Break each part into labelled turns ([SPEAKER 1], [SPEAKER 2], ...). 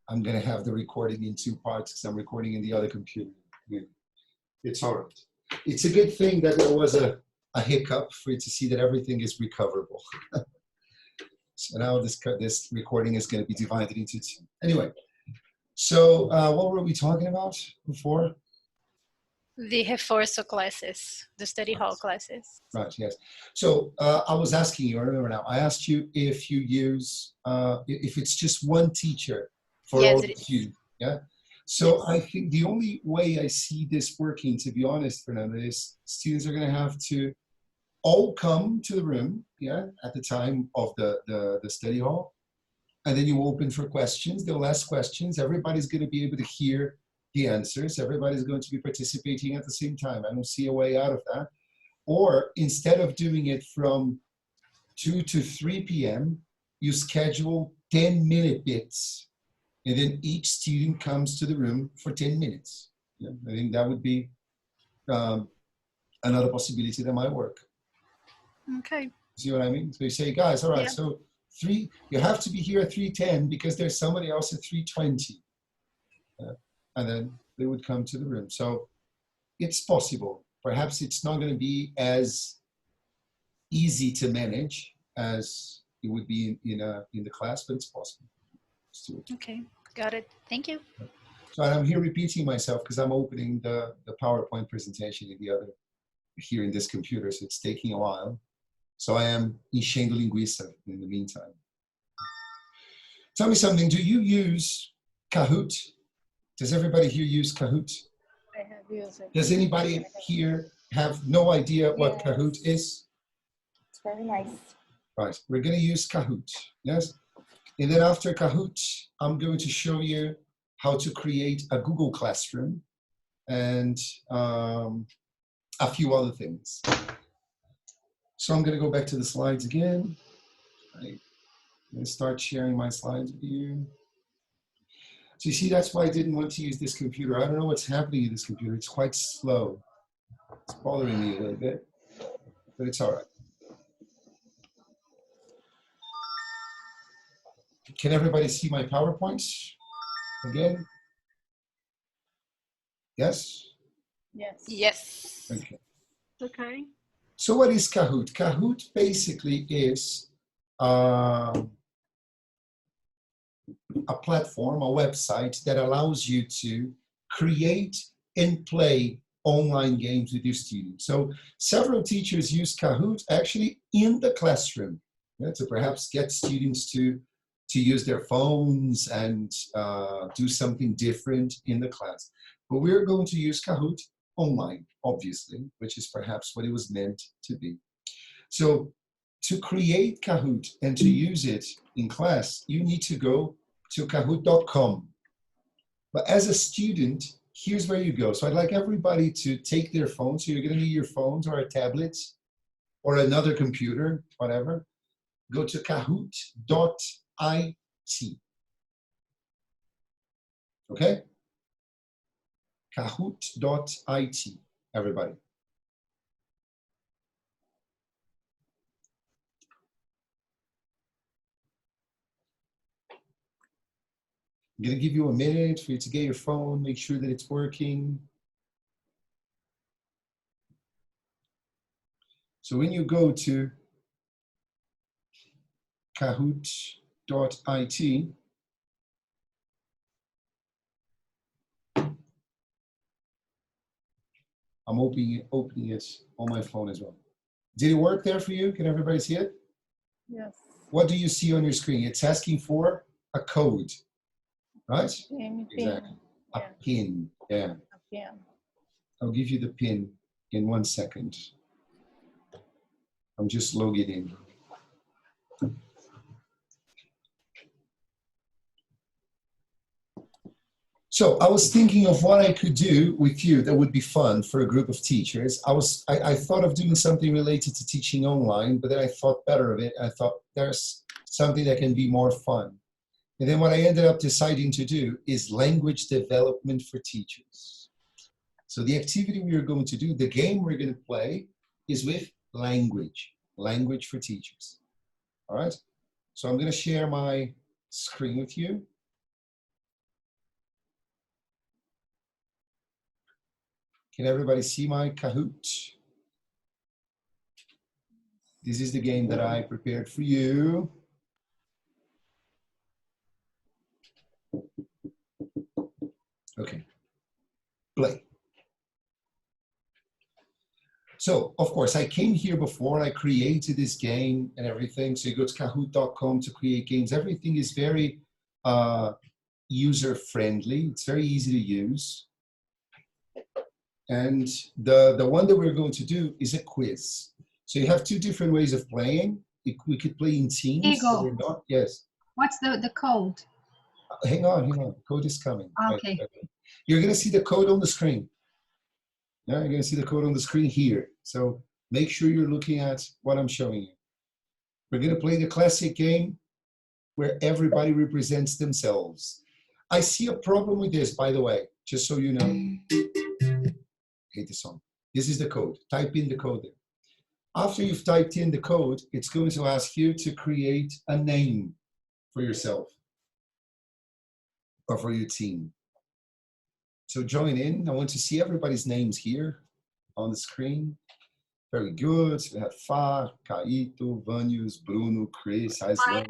[SPEAKER 1] I'm going to have the recording in two parts because I'm recording in the other computer. Yeah. It's all right. It's a good thing that there was a hiccup for you to see that everything is recoverable. So now this recording is going to be divided into two. Anyway, so what were we talking about before?
[SPEAKER 2] The Reforço classes, the study hall classes.
[SPEAKER 1] Right, yes. So I was asking you, I remember now, I asked you if you use, if it's just one teacher for all the students, yeah? So yes. I think the only way I see this working, to be honest, Fernanda, is students are gonna have to all come to the room, yeah, at the time of the study hall, and then you open for questions, they'll ask questions, everybody's gonna be able to hear the answers, everybody's going to be participating at the same time. I don't see a way out of that. Or instead of doing it from 2 to 3 p.m., you schedule 10-minute bits, and then each student comes to the room for 10 minutes. Yeah, I think that would be another possibility that might work.
[SPEAKER 2] Okay.
[SPEAKER 1] See what I mean? So you say, guys, all right, yeah. So you have to be here at 3:10 because there's somebody else at 3:20. And then they would come to the room. So it's possible. Perhaps it's not going to be as easy to manage as it would be in the class, but it's possible. Let's do it.
[SPEAKER 2] Okay, got it. Thank you.
[SPEAKER 1] So I'm here repeating myself because I'm opening the PowerPoint presentation here in this computer, so it's taking a while. So I am enchendo linguiça in the meantime. Tell me something, do you use Kahoot? Does everybody here use Kahoot?
[SPEAKER 3] I have used it.
[SPEAKER 1] Does anybody here have no idea what
[SPEAKER 3] Yes.
[SPEAKER 1] Kahoot is?
[SPEAKER 3] It's very nice.
[SPEAKER 1] Right, we're going to use Kahoot, yes? And then after Kahoot, I'm going to show you how to create a Google Classroom and a few other things. So I'm going to go back to the slides again. I'm going to start sharing my slides with you. So you see, that's why I didn't want to use this computer. I don't know what's happening in this computer. It's quite slow. It's bothering me a little bit, but it's all right. Can everybody see my PowerPoints again? Yes?
[SPEAKER 3] Yes.
[SPEAKER 2] Yes.
[SPEAKER 1] Okay.
[SPEAKER 3] Okay.
[SPEAKER 1] So what is Kahoot? Kahoot basically is a platform, a website that allows you to create and play online games with your students. So several teachers use Kahoot actually in the classroom, yeah, to perhaps get students to use their phones and do something different in the class. But we're going to use Kahoot online, obviously, which is perhaps what it was meant to be. So to create Kahoot and to use it in class, you need to go to kahoot.com. But as a student, here's where you go. So I'd like everybody to take their phones. So you're going to need your phones or a tablet or another computer, whatever. Go to kahoot.it. Okay? Kahoot.it, everybody. I'm going to give you a minute for you to get your phone, make sure that it's working. So when you go to kahoot.it, I'm opening it on my phone as well. Did it work there for you? Can everybody see it?
[SPEAKER 3] Yes.
[SPEAKER 1] What do you see on your screen? It's asking for a code, right?
[SPEAKER 3] Pin.
[SPEAKER 1] Exactly.
[SPEAKER 3] Yeah.
[SPEAKER 1] A pin, yeah.
[SPEAKER 3] A pin.
[SPEAKER 1] I'll give you the pin in 1 second. I'm just logging in. So I was thinking of what I could do with you that would be fun for a group of teachers. I thought of doing something related to teaching online, but then I thought better of it. I thought there's something that can be more fun. And then what I ended up deciding to do is language development for teachers. So the activity we are going to do, the game we're going to play is with language for teachers. All right. So I'm going to share my screen with you. Can everybody see my Kahoot? This is the game that I prepared for you. Okay, play. So, of course, I came here before, I created this game and everything. So you go to kahoot.com to create games. Everything is very user-friendly. It's very easy to use. And the one that we're going to do is a quiz. So you have two different ways of playing. We could play in teams.
[SPEAKER 4] Higor.
[SPEAKER 1] Or not. Yes.
[SPEAKER 4] What's the code?
[SPEAKER 1] Hang on. Code is coming.
[SPEAKER 4] Okay.
[SPEAKER 1] Right. You're going to see the code on the screen. Yeah, you're going to see the code on the screen here. So make sure you're looking at what I'm showing you. We're going to play the classic game where everybody represents themselves. I see a problem with this, by the way, just so you know. Hate the song. This is the code. Type in the code there. After you've typed in the code, it's going to ask you to create a name for yourself or for your team. So join in. I want to see everybody's names here on the screen. Very good. So we have Fá, Caíto, Vanius, Bruno, Chris, Iceland.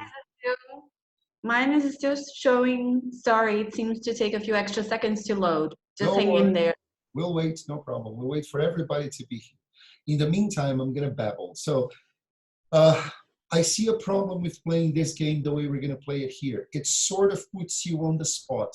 [SPEAKER 3] Mine is still showing. Sorry, it seems to take a few extra seconds to load. Just
[SPEAKER 1] Don't
[SPEAKER 3] hang
[SPEAKER 1] worry.
[SPEAKER 3] in there.
[SPEAKER 1] We'll wait, no problem. We'll wait for everybody to be here. In the meantime, I'm going to babble. So I see a problem with playing this game the way we're going to play it here. It sort of puts you on the spot.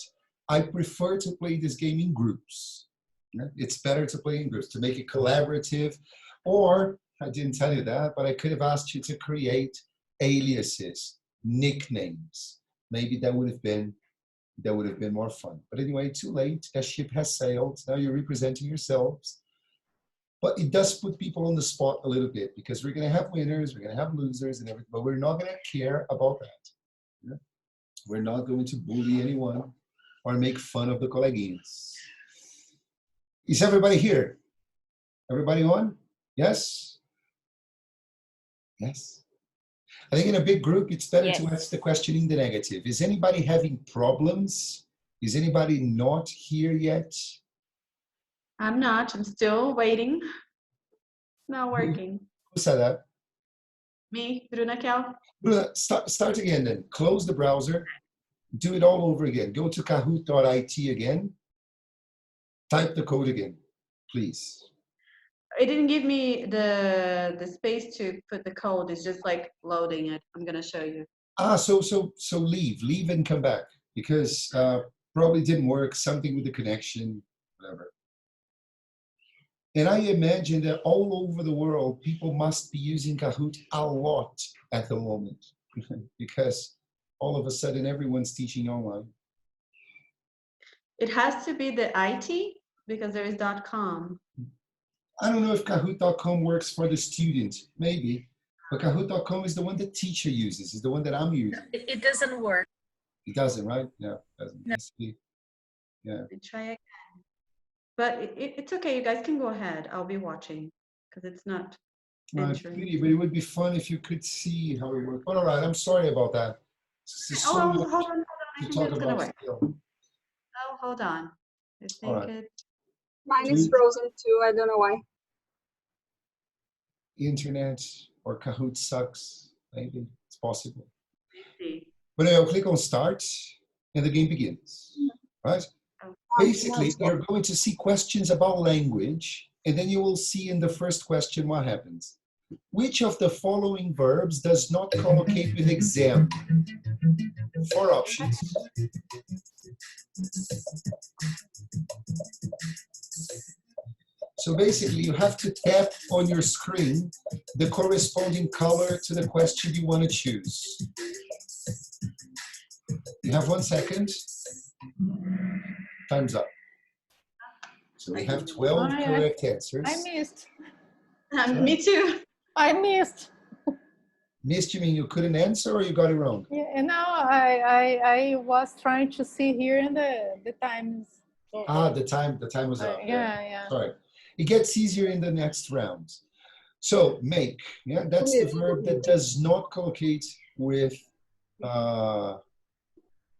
[SPEAKER 1] I prefer to play this game in groups. Yeah? It's better to play in groups, to make it collaborative. Or, I didn't tell you that, but I could have asked you to create aliases, nicknames. Maybe that would have been more fun. But anyway, too late. That ship has sailed. Now you're representing yourselves. But it does put people on the spot a little bit because we're going to have winners, we're going to have losers and everything, but we're not going to care about that. Yeah? We're not going to bully anyone or make fun of the coleguinhas. Is everybody here? Everybody on? Yes? Yes? I think in a big group, it's better to ask the question in the negative. Is anybody having problems? Is anybody not here yet?
[SPEAKER 3] I'm not. I'm still waiting. Not working.
[SPEAKER 1] Who said that?
[SPEAKER 3] Me, Bruna Kel.
[SPEAKER 1] Bruna, start again then. Close the browser. Do it all over again. Go to kahoot.it again. Type the code again, please.
[SPEAKER 3] It didn't give me the space to put the code. It's just like loading it. I'm gonna show you.
[SPEAKER 1] So leave and come back because probably didn't work. Something with the connection, whatever. And I imagine that all over the world, people must be using Kahoot a lot at the moment because all of a sudden everyone's teaching online.
[SPEAKER 3] It has to be the IT because there is .com.
[SPEAKER 1] I don't know if Kahoot.com works for the student, maybe, but Kahoot.com is the one the teacher uses, is the one that I'm using.
[SPEAKER 2] It doesn't work.
[SPEAKER 1] It doesn't, right? No, it doesn't.
[SPEAKER 2] No.
[SPEAKER 1] Yeah.
[SPEAKER 3] Let me try again. But it's okay. You guys can go ahead. I'll be watching because it's not entering.
[SPEAKER 1] Really, but it would be fun if you could see how it works. But all right, I'm sorry about that.
[SPEAKER 3] Hold on. I
[SPEAKER 1] To
[SPEAKER 3] think
[SPEAKER 1] talk
[SPEAKER 3] it's gonna
[SPEAKER 1] about
[SPEAKER 3] work.
[SPEAKER 1] still.
[SPEAKER 3] Oh, hold on. I think
[SPEAKER 1] right.
[SPEAKER 3] it.
[SPEAKER 5] Mine is frozen too. I don't know why.
[SPEAKER 1] Internet or Kahoot sucks. Maybe it's possible.
[SPEAKER 3] Let's see.
[SPEAKER 1] But I'll click on start and the game begins. Right?
[SPEAKER 3] Oh.
[SPEAKER 1] Basically, you're going to see questions about language, and then you will see in the first question what happens. Which of the following verbs does not collocate with exam? 4 options. So basically, you have to tap on your screen the corresponding color to the question you want to choose. You have 1 second. Time's up. So we have 12 correct answers.
[SPEAKER 2] I missed.
[SPEAKER 3] Me too.
[SPEAKER 2] I missed.
[SPEAKER 1] Missed, you mean you couldn't answer or you got it wrong?
[SPEAKER 2] Yeah, and now I was trying to see here in the times.
[SPEAKER 1] The time was up.
[SPEAKER 2] Yeah.
[SPEAKER 1] Sorry. It gets easier in the next round. So make, yeah, that's the verb that does not collocate with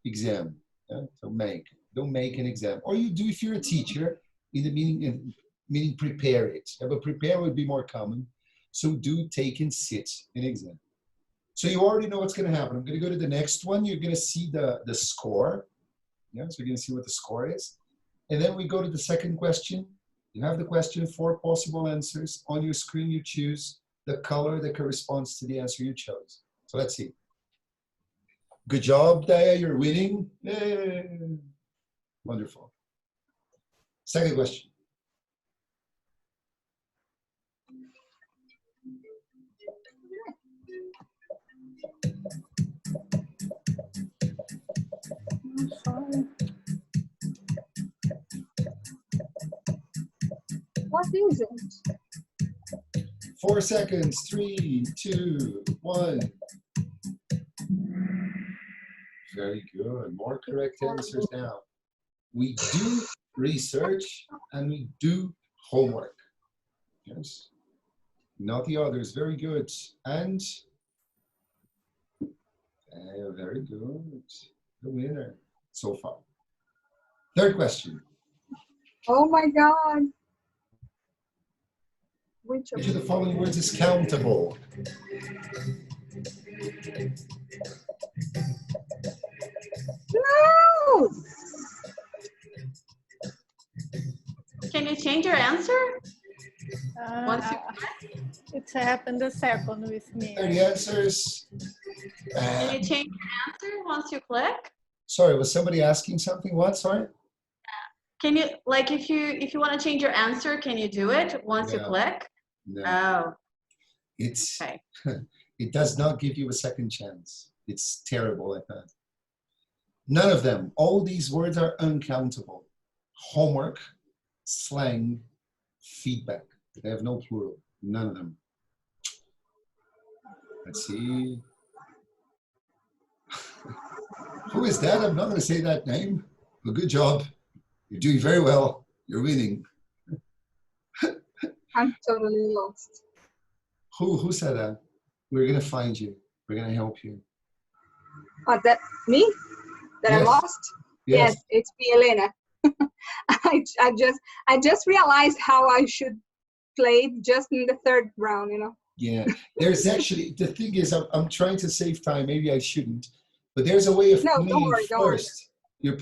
[SPEAKER 1] exam. Yeah? So make. Don't make an exam. Or you do if you're a teacher, in the meaning prepare it. Yeah, but prepare would be more common. So do, take, and sit in exam. So you already know what's going to happen. I'm going to go to the next one. You're going to see the score. Yeah, so you're going to see what the score is. And then we go to the second question. You have the question, 4 possible answers. On your screen, you choose the color that corresponds to the answer you chose. So let's see. Good job, Daya, you're winning. Yay. Wonderful. Second question.
[SPEAKER 5] What is it?
[SPEAKER 1] 4 seconds, 3, 2, 1. Very good. More correct answers now. We do research and we do homework. Yes. Not the others. Very good. And very good. The winner so far. Third question.
[SPEAKER 5] Oh my God. Which
[SPEAKER 1] Which of the following words is countable?
[SPEAKER 5] No!
[SPEAKER 3] Can you change your answer? Once you
[SPEAKER 2] It's happened a second with me.
[SPEAKER 1] 30 answers.
[SPEAKER 3] Can you change your answer once you click?
[SPEAKER 1] Sorry, was somebody asking something? What? Sorry?
[SPEAKER 3] Can you, like, if you want to change your answer, can you do it once you
[SPEAKER 1] No.
[SPEAKER 3] click?
[SPEAKER 1] No.
[SPEAKER 3] Oh,
[SPEAKER 1] It's,
[SPEAKER 3] okay.
[SPEAKER 1] it does not give you a second chance. It's terrible like that. None of them. All these words are uncountable. Homework, slang, feedback. They have no plural. None of them. Let's see. Who is that? I'm not going to say that name. Well, good job. You're doing very well. You're winning.
[SPEAKER 5] I'm totally lost.
[SPEAKER 1] Who said that? We're going to find you. We're going to help you.
[SPEAKER 5] What, that me? That I'm
[SPEAKER 1] Yes.
[SPEAKER 5] lost?
[SPEAKER 1] Yes.
[SPEAKER 5] Yes, it's me, Elena. I just realized how I should play just in the third round, you know.
[SPEAKER 1] Yeah. There's actually, the thing is, I'm trying to save time. Maybe I shouldn't. But there's a way of
[SPEAKER 5] No, don't
[SPEAKER 1] playing
[SPEAKER 5] worry, don't worry.
[SPEAKER 1] first.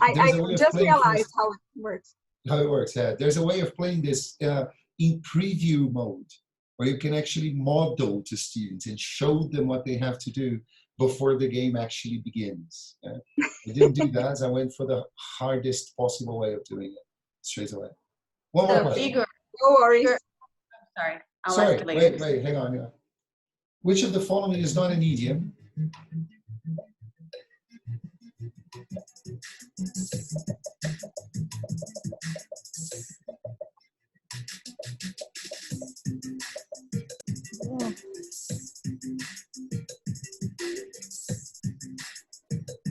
[SPEAKER 5] I
[SPEAKER 1] There's a way of
[SPEAKER 5] just
[SPEAKER 1] playing
[SPEAKER 5] realized
[SPEAKER 1] first.
[SPEAKER 5] how it works.
[SPEAKER 1] How it works, yeah. There's a way of playing this in preview mode, where you can actually model to students and show them what they have to do before the game actually begins. Yeah? I didn't do that, so I went for the hardest possible way of doing it straight away. One more
[SPEAKER 3] So
[SPEAKER 1] question.
[SPEAKER 3] Igor,
[SPEAKER 5] No worries.
[SPEAKER 3] sorry, I'll
[SPEAKER 1] Sorry,
[SPEAKER 3] ask you later.
[SPEAKER 1] wait, hang on. Yeah. Which of the following is not an idiom?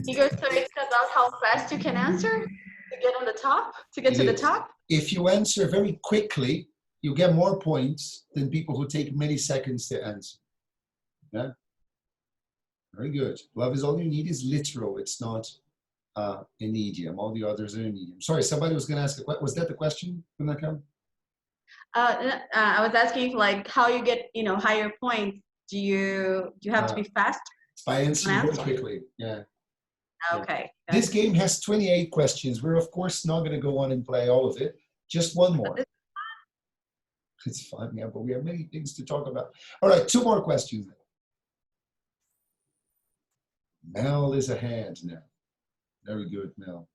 [SPEAKER 3] Igor, so it's about how fast you can answer to get on the top, to get
[SPEAKER 1] It
[SPEAKER 3] to the
[SPEAKER 1] is.
[SPEAKER 3] top?
[SPEAKER 1] If you answer very quickly, you get more points than people who take many seconds to answer. Yeah? Very good. Love is all you need is literal. It's not an idiom. All the others are an idiom. Sorry, somebody was going to ask, was that the question?
[SPEAKER 3] I was asking, like, how you get, higher points. Do you have to be fast?
[SPEAKER 1] It's by answering very
[SPEAKER 3] Answer.
[SPEAKER 1] quickly. Yeah.
[SPEAKER 3] Okay.
[SPEAKER 1] This game has 28 questions. We're, of course, not going to go on and play all of it. Just one more. It's fun, yeah, but we have many things to talk about. All right, 2 more questions. Mel is ahead now. Very good, Mel.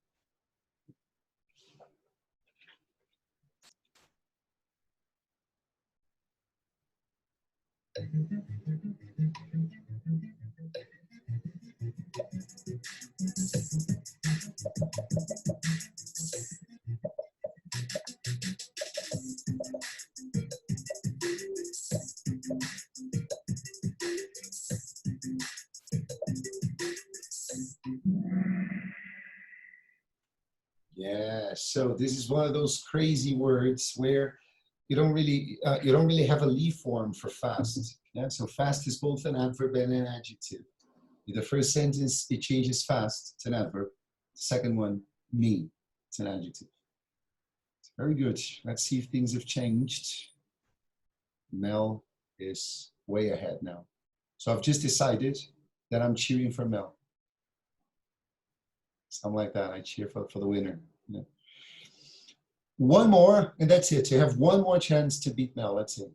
[SPEAKER 1] Yeah, so this is one of those crazy words where you don't really have a leaf form for fast. Yeah, so fast is both an adverb and an adjective. In the first sentence, it changes fast, it's an adverb. The second one, me, it's an adjective. Very good. Let's see if things have changed. Mel is way ahead now. So I've just decided that I'm cheering for Mel. Something like that. I cheer for the winner. Yeah. One more, and that's it. You have one more chance to beat Mel. That's it.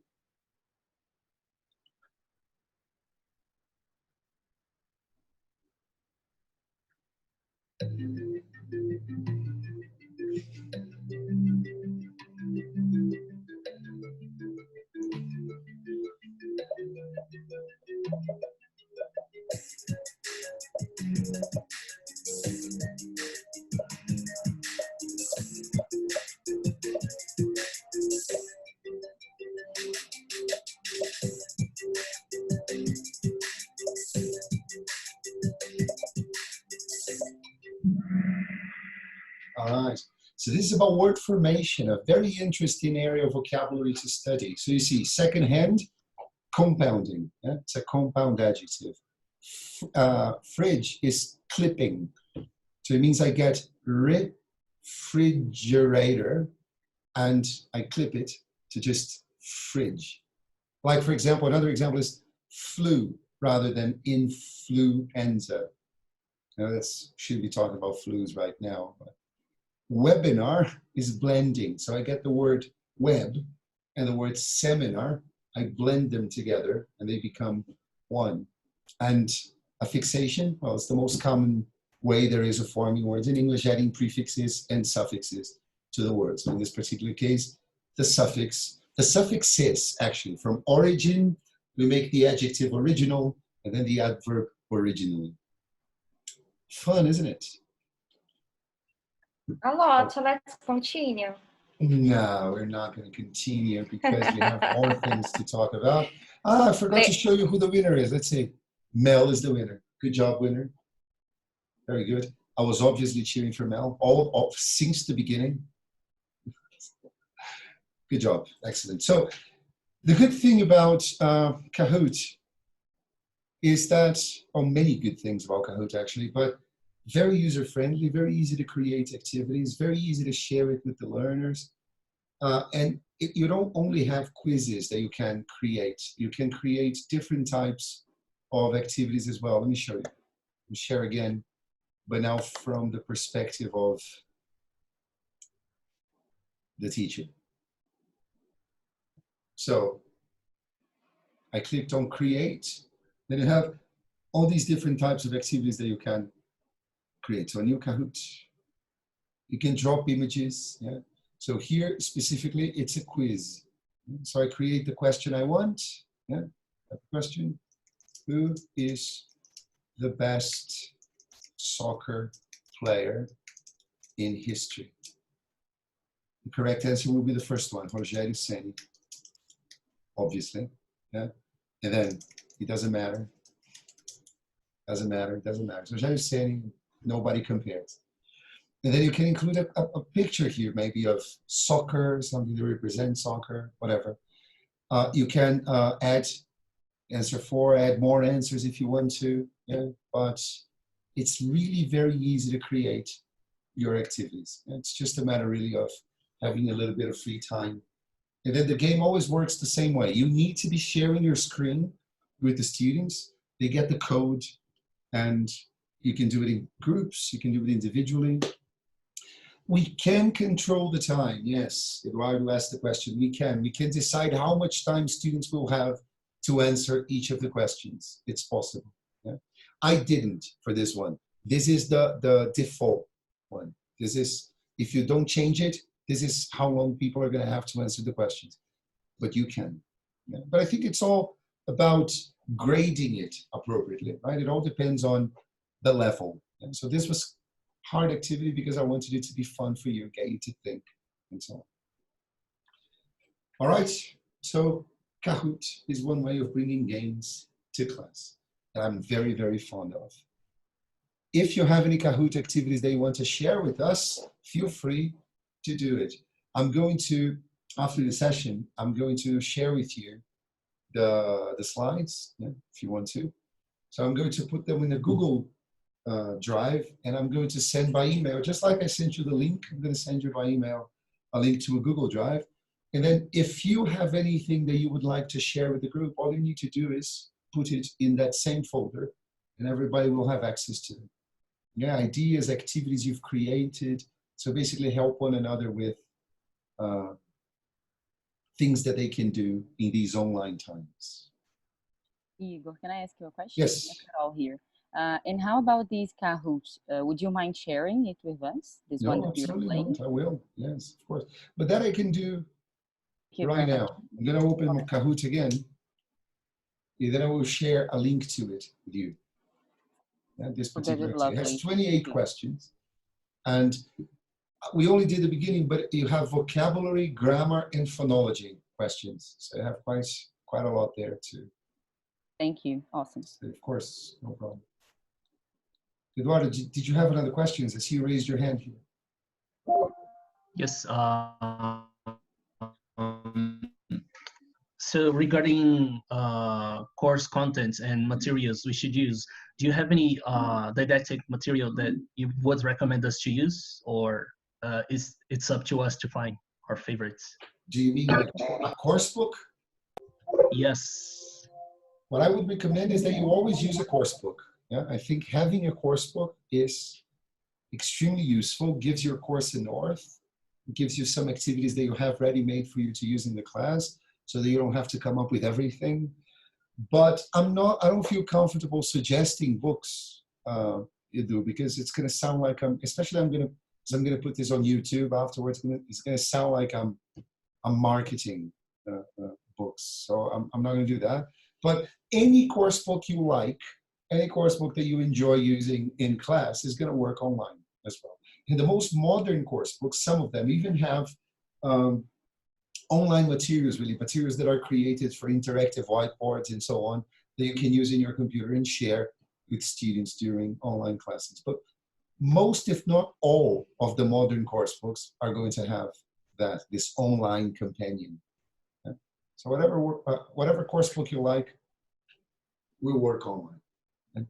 [SPEAKER 1] All right. So this is about word formation, a very interesting area of vocabulary to study. So you see, second-hand, compounding. Yeah? It's a compound adjective. Fridge is clipping. So it means I get refrigerator and I clip it to just fridge. Like, for example, another example is flu rather than influenza. Now, that's should be talking about flus right now. But webinar is blending. So I get the word web and the word seminar. I blend them together and they become one. And a fixation, well, it's the most common way there is of forming words in English, adding prefixes and suffixes to the words. So in this particular case, the suffixes, actually, from origin, we make the adjective original and then the adverb originally. Fun, isn't it?
[SPEAKER 4] A lot, so let's continue.
[SPEAKER 1] No, we're not going to continue because we have more things to talk about. I forgot to show you who the winner is. Let's see. Mel is the winner. Good job, winner. Very good. I was obviously cheering for Mel all since the beginning. Good job. Excellent. So the good thing about Kahoot is that, or many good things about Kahoot actually, but very user-friendly, very easy to create activities, very easy to share it with the learners. You don't only have quizzes that you can create different types of activities as well. Let me show you. Let me share again, but now from the perspective of the teacher. So I clicked on create. Then you have all these different types of activities that you can create. So a new Kahoot. You can drop images. Yeah. So here specifically, it's a quiz. So I create the question I want. Yeah. A question: who is the best soccer player in history? The correct answer will be the first one, Rogério Ceni, obviously. Yeah. And then it doesn't matter. Doesn't matter. So Rogério Ceni, nobody compares. And then you can include a picture here, maybe of soccer, something to represent soccer, whatever. You can add answer 4, add more answers if you want to. Yeah. But it's really very easy to create your activities. It's just a matter really of having a little bit of free time. And then the game always works the same way. You need to be sharing your screen with the students. They get the code and you can do it in groups, you can do it individually. We can control the time. Yes, Eduardo asked the question. We can decide how much time students will have to answer each of the questions. It's possible. Yeah? I didn't for this one. This is the default one. This is, if you don't change it, this is how long people are going to have to answer the questions. But you can. Yeah? But I think it's all about grading it appropriately, right? It all depends on the level. And so this was hard activity because I wanted it to be fun for you, get you to think, and so on. All right, so Kahoot is one way of bringing games to class that I'm very, very fond of. If you have any Kahoot activities that you want to share with us, feel free to do it. I'm going to, after the session, I'm going to share with you the slides, yeah, if you want to. So I'm going to put them in a Google Drive, and I'm going to send by email, just like I sent you the link. I'm going to send you by email a link to a Google Drive. And then if you have anything that you would like to share with the group, all you need to do is put it in that same folder and everybody will have access to it. Yeah, ideas, activities you've created. So basically help one another with things that they can do in these online times.
[SPEAKER 6] Igor, can I ask you a question?
[SPEAKER 1] Yes.
[SPEAKER 6] Carol here. And how about these Kahoots? Would you mind sharing it with us? This one
[SPEAKER 1] No,
[SPEAKER 6] that you're
[SPEAKER 1] absolutely
[SPEAKER 6] playing?
[SPEAKER 1] not. I will. Yes, of course. But that I can do
[SPEAKER 6] Thank you
[SPEAKER 1] right
[SPEAKER 6] very
[SPEAKER 1] now.
[SPEAKER 6] much.
[SPEAKER 1] I'm going to open my Kahoot again. And then I will share a link to it with you. This
[SPEAKER 6] That is
[SPEAKER 1] particular activity. It has
[SPEAKER 6] lovely.
[SPEAKER 1] 28
[SPEAKER 6] Thank you.
[SPEAKER 1] questions. And we only did the beginning, but you have vocabulary, grammar, and phonology questions. So you have quite a lot there too.
[SPEAKER 6] Thank you. Awesome.
[SPEAKER 1] So of course, no problem. Eduardo, did you have another question? I see you raised your hand here.
[SPEAKER 7] Yes. So regarding course contents and materials we should use, do you have any didactic material that you would recommend us to use, or it's up to us to find our favorites?
[SPEAKER 1] Do you mean like a course book?
[SPEAKER 7] Yes.
[SPEAKER 1] What I would recommend is that you always use a course book. Yeah, I think having a course book is extremely useful, gives your course a north, gives you some activities that you have ready-made for you to use in the class so that you don't have to come up with everything. But I don't feel comfortable suggesting books, because it's going to sound like especially I'm going to put this on YouTube afterwards. It's going to sound like I'm marketing books. So I'm not going to do that. But any course book you like, any course book that you enjoy using in class is going to work online as well. And the most modern course books, some of them even have online materials, really, materials that are created for interactive whiteboards and so on, that you can use in your computer and share with students during online classes. But most, if not all, of the modern course books are going to have this online companion. Okay? So whatever course book you like will work online. Okay?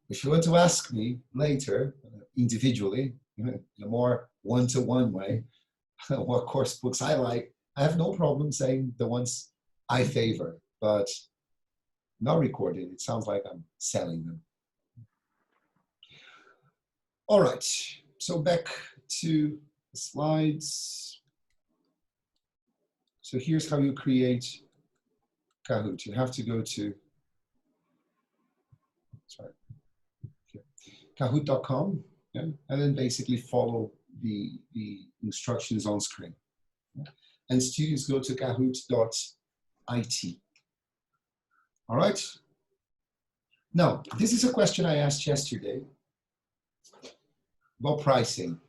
[SPEAKER 1] If you want to ask me later, individually, in a more one-to-one way, what course books I like, I have no problem saying the ones I favor, but not recorded. It sounds like I'm selling them. All right, so back to the slides. So here's how you create Kahoot. You have to go to Kahoot.com, yeah, and then basically follow the instructions on screen. Yeah. And students go to kahoot.it. All right. Now, this is a question I asked yesterday about pricing.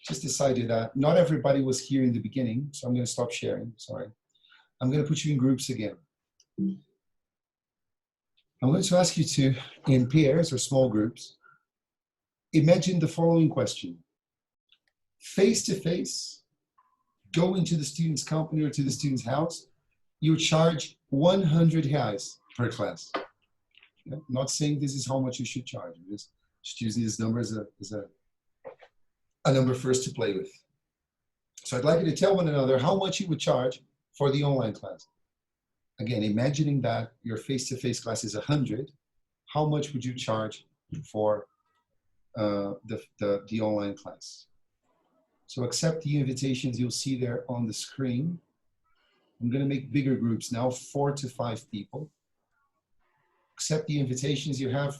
[SPEAKER 1] Just decided that not everybody was here in the beginning, so I'm going to stop sharing. Sorry. I'm going to put you in groups again. I'm going to ask you to, in pairs or small groups, imagine the following question. Face-to-face, go into the student's company or to the student's house, you charge 100 reais per class. Yeah, I'm not saying this is how much you should charge. I'm just using this number as a number for us to play with. So I'd like you to tell one another how much you would charge for the online class. Again, imagining that your face-to-face class is 100, how much would you charge for the online class? So accept the invitations you'll see there on the screen. I'm going to make bigger groups now, 4 to 5 people. Accept the invitations. You have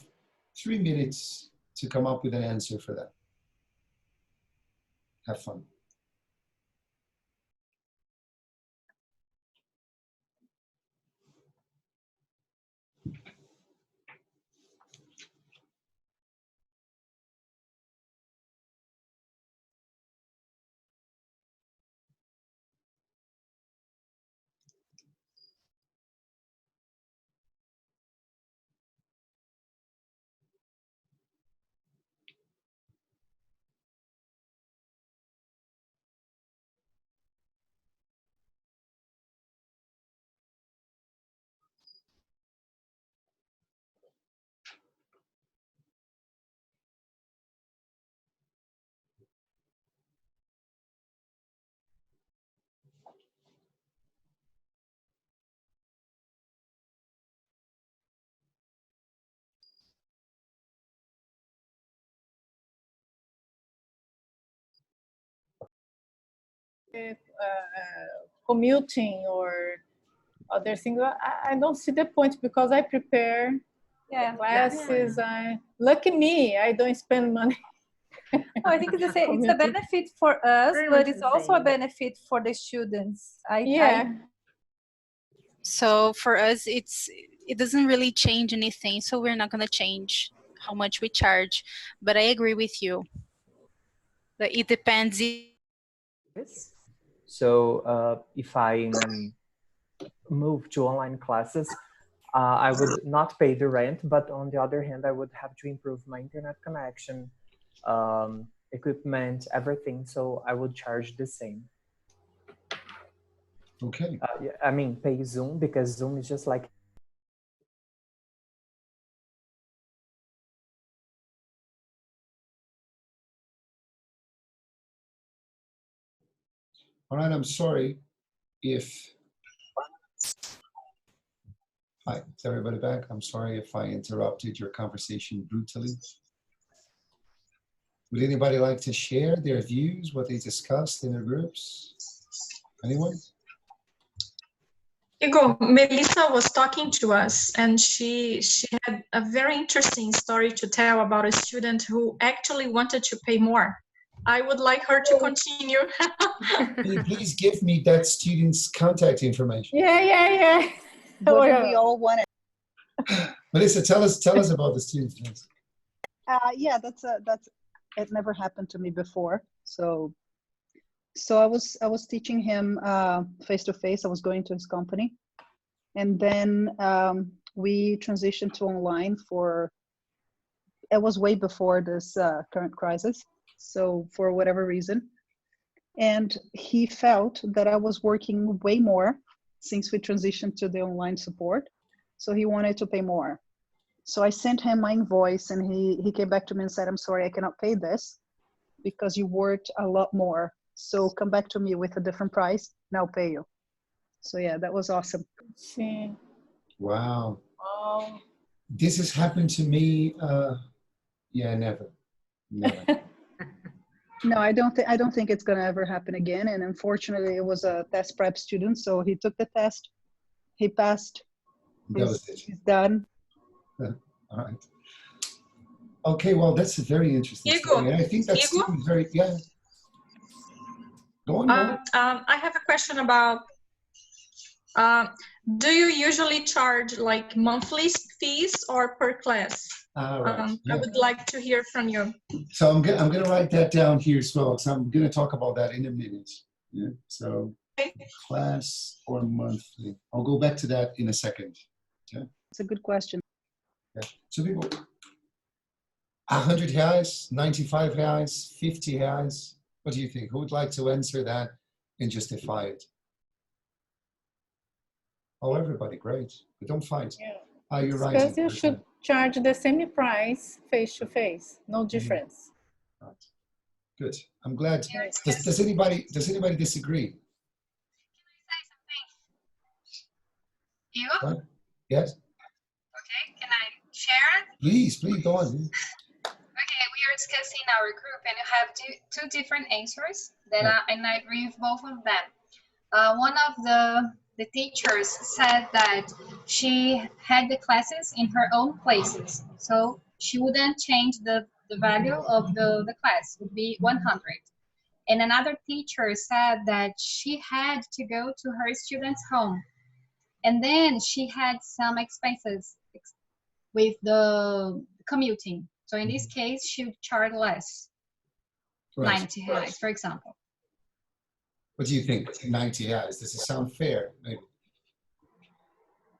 [SPEAKER 1] 3 minutes to come up with an answer for that. Have fun.
[SPEAKER 8] commuting or other things, I don't see the point because I prepare classes. Lucky me, I don't spend money.
[SPEAKER 4] I think it's a
[SPEAKER 8] Community.
[SPEAKER 4] benefit for us,
[SPEAKER 3] Very
[SPEAKER 4] but
[SPEAKER 3] much
[SPEAKER 4] it's
[SPEAKER 3] the
[SPEAKER 4] also a
[SPEAKER 3] same.
[SPEAKER 4] benefit for the students.
[SPEAKER 8] Yeah.
[SPEAKER 2] So for us, it doesn't really change anything. So we're not gonna change how much we charge. But I agree with you that it depends.
[SPEAKER 9] So if I move to online classes, I would not pay the rent, but on the other hand, I would have to improve my internet connection, equipment, everything. So I would charge the same.
[SPEAKER 1] Okay.
[SPEAKER 9] Yeah, I mean, pay Zoom because Zoom is just like
[SPEAKER 1] All right, I'm sorry if, hi, is everybody back? I'm sorry if I interrupted your conversation brutally. Would anybody like to share their views, what they discussed in their groups? Anyone?
[SPEAKER 10] Igor, Melissa was talking to us and she had a very interesting story to tell about a student who actually wanted to pay more. I would like her to continue.
[SPEAKER 1] Can you please give me that student's contact information?
[SPEAKER 8] Yeah.
[SPEAKER 11] Wouldn't we all want it?
[SPEAKER 1] Melissa, tell us about the student. Please.
[SPEAKER 11] Yeah, that's it never happened to me before. So I was teaching him face to face. I was going to his company, and then we transitioned to online it was way before this current crisis. So for whatever reason, and he felt that I was working way more since we transitioned to the online support. So he wanted to pay more. So I sent him my invoice, and he came back to me and said, "I'm sorry, I cannot pay this because you worked a lot more. So come back to me with a different price and I'll pay you." So yeah, that was awesome.
[SPEAKER 8] Sim.
[SPEAKER 1] Wow.
[SPEAKER 8] Oh.
[SPEAKER 1] This has happened to me. Yeah, never.
[SPEAKER 11] No, I don't think it's gonna ever happen again. And unfortunately, it was a test prep student, so he took the test, he passed.
[SPEAKER 1] That was it.
[SPEAKER 11] He's done.
[SPEAKER 1] All right. Okay, well, that's a very interesting story. And I think that's very, yeah. Go on.
[SPEAKER 10] I have a question about, do you usually charge like monthly fees or per class?
[SPEAKER 1] Right.
[SPEAKER 10] I would like to hear from you.
[SPEAKER 1] So I'm going to write that down here as well. So I'm going to talk about that in a minute. Yeah. So class or monthly. I'll go back to that in a second. Okay.
[SPEAKER 11] It's a good question.
[SPEAKER 1] Yeah. So people, 100 reais, 95 reais, 50 reais. What do you think? Who would like to answer that and justify it? Oh, everybody, great. But don't fight.
[SPEAKER 8] Yeah.
[SPEAKER 1] You're right.
[SPEAKER 8] Because you should charge the same price face to face, no difference.
[SPEAKER 1] Right. Good. I'm glad. Does anybody disagree?
[SPEAKER 12] You?
[SPEAKER 1] What? Yes.
[SPEAKER 12] Okay. Can I share?
[SPEAKER 1] Please go on.
[SPEAKER 12] Okay, we are discussing our group, and you have two different answers that and I agree with both of them. One of the teachers said that she had the classes in her own places, so she wouldn't change the value of the class, would be 100. And another teacher said that she had to go to her student's home, and then she had some expenses with the commuting. So in this case, she would charge less,
[SPEAKER 1] Right.
[SPEAKER 12] 90 reais, for example.
[SPEAKER 1] What do you think? 90 reais. Does it sound fair? Maybe.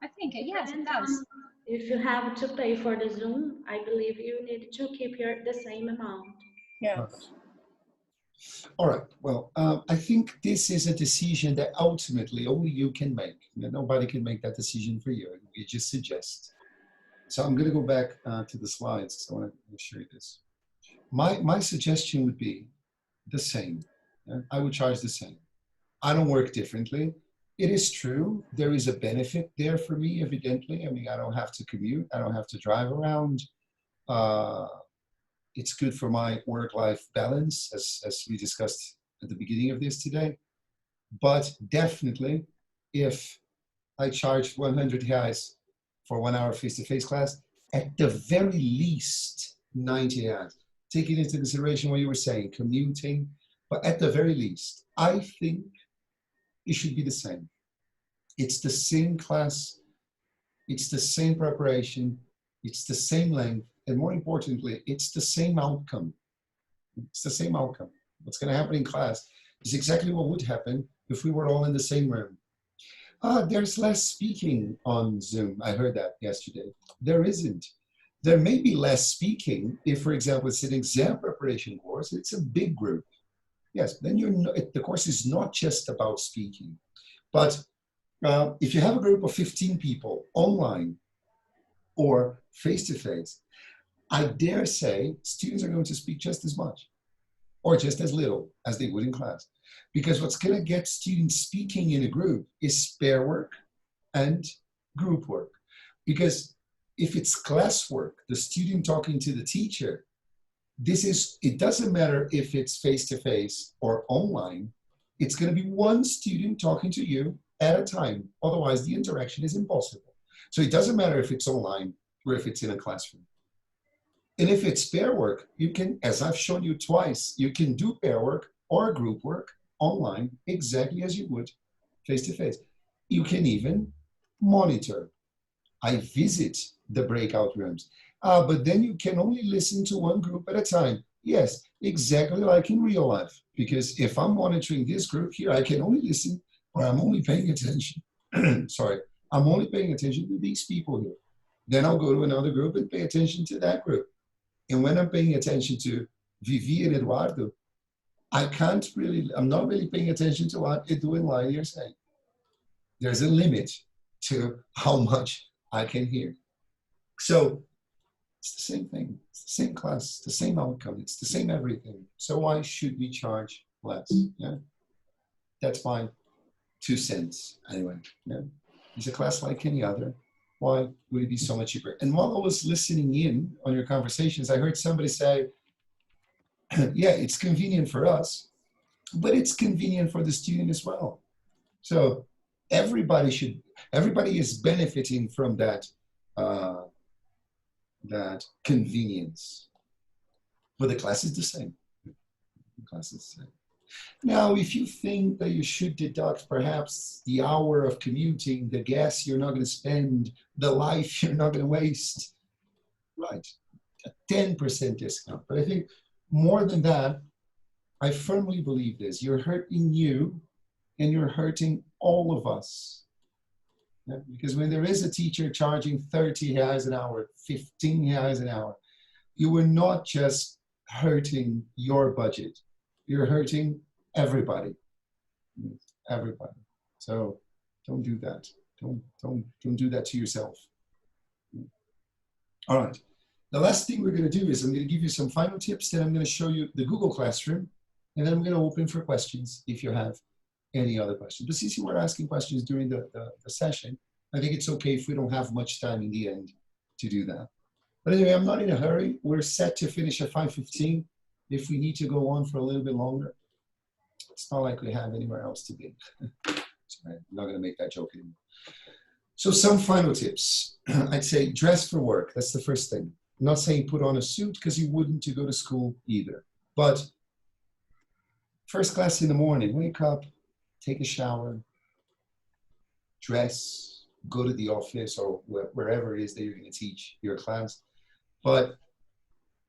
[SPEAKER 12] I think, yes, it does.
[SPEAKER 3] If you have to pay for the Zoom, I believe you need to keep the same amount.
[SPEAKER 8] Yeah.
[SPEAKER 1] All right. Well, I think this is a decision that ultimately only you can make. Nobody can make that decision for you. We just suggest. So I'm going to go back to the slides. I want to show you this. My suggestion would be the same. Yeah? I would charge the same. I don't work differently. It is true. There is a benefit there for me, evidently. I mean, I don't have to commute. I don't have to drive around. It's good for my work-life balance, as we discussed at the beginning of this today. But definitely, if I charged 100 reais for 1 hour face-to-face class, at the very least 90 reais. Taking into consideration what you were saying, commuting, but at the very least, I think it should be the same. It's the same class, it's the same preparation, it's the same length, and more importantly, it's the same outcome. It's the same outcome. What's going to happen in class is exactly what would happen if we were all in the same room. There's less speaking on Zoom. I heard that yesterday. There isn't. There may be less speaking if, for example, it's an exam preparation course. It's a big group. Yes, then the course is not just about speaking. But if you have a group of 15 people online or face-to-face, I dare say students are going to speak just as much or just as little as they would in class. Because what's going to get students speaking in a group is pair work and group work. Because if it's classwork, the student talking to the teacher, it doesn't matter if it's face-to-face or online, it's going to be one student talking to you at a time. Otherwise, the interaction is impossible. So it doesn't matter if it's online or if it's in a classroom. And if it's pair work, you can, as I've shown you twice, you can do pair work or group work online exactly as you would face-to-face. You can even monitor. I visit the breakout rooms, but then you can only listen to one group at a time. Yes, exactly like in real life, because if I'm monitoring this group here, I can only listen, or I'm only paying attention. Sorry, I'm only paying attention to these people here. Then I'll go to another group and pay attention to that group. And when I'm paying attention to Vivi and Eduardo, I'm not really paying attention to what Edu and Laine are saying. There's a limit to how much I can hear. So it's the same thing. It's the same class, the same outcome. It's the same everything. So why should we charge less? Yeah, that's my 2 cents anyway. Yeah, it's a class like any other. Why would it be so much cheaper? And while I was listening in on your conversations, I heard somebody say, yeah, it's convenient for us, but it's convenient for the student as well. So everybody is benefiting from that, that convenience. But the class is the same. The class is the same. Now, if you think that you should deduct perhaps the hour of commuting, the gas you're not going to spend, the life you're not going to waste, right, a 10% discount. But I think more than that, I firmly believe this. You're hurting you and you're hurting all of us. Yeah? Because when there is a teacher charging 30 reais an hour, 15 reais an hour, you are not just hurting your budget. You're hurting everybody. Everybody. So don't do that. Don't do that to yourself. All right. The last thing we're going to do is I'm going to give you some final tips, then I'm going to show you the Google Classroom, and then I'm going to open for questions if you have any other questions. But since you were asking questions during the session, I think it's okay if we don't have much time in the end to do that. But anyway, I'm not in a hurry. We're set to finish at 5:15. If we need to go on for a little bit longer, it's not like we have anywhere else to be. Sorry, I'm not going to make that joke anymore. So some final tips. I'd say dress for work. That's the first thing. I'm not saying put on a suit because you wouldn't to go to school either. But first class in the morning, wake up, take a shower, dress, go to the office or wherever it is that you're going to teach your class. But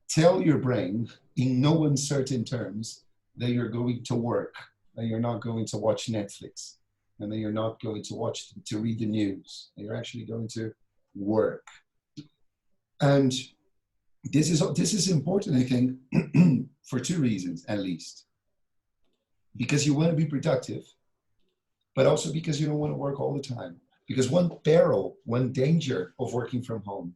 [SPEAKER 1] tell your brain in no uncertain terms that you're going to work, that you're not going to watch Netflix, and that you're not going to read the news. That you're actually going to work. And this is important, I think, for 2 reasons at least. Because you want to be productive, but also because you don't want to work all the time. Because one peril, one danger of working from home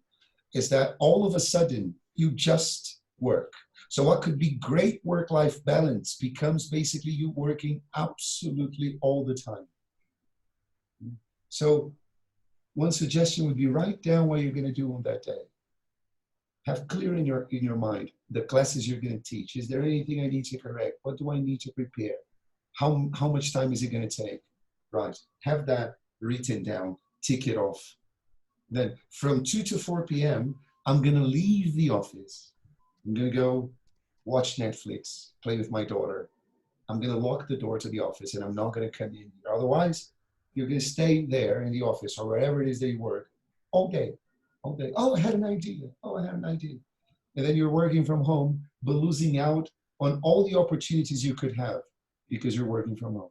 [SPEAKER 1] is that all of a sudden you just work. So what could be great work-life balance becomes basically you working absolutely all the time. So one suggestion would be write down what you're going to do on that day. Have clear in your mind the classes you're going to teach. Is there anything I need to correct? What do I need to prepare? How much time is it going to take? Right. Have that written down, tick it off. Then from 2 to 4 p.m., I'm going to leave the office. I'm going to go watch Netflix, play with my daughter. I'm going to lock the door to the office and I'm not going to come in here. Otherwise, you're going to stay there in the office or wherever it is that you work all day, all day. Oh, I had an idea. Oh, I had an idea. And then you're working from home, but losing out on all the opportunities you could have because you're working from home.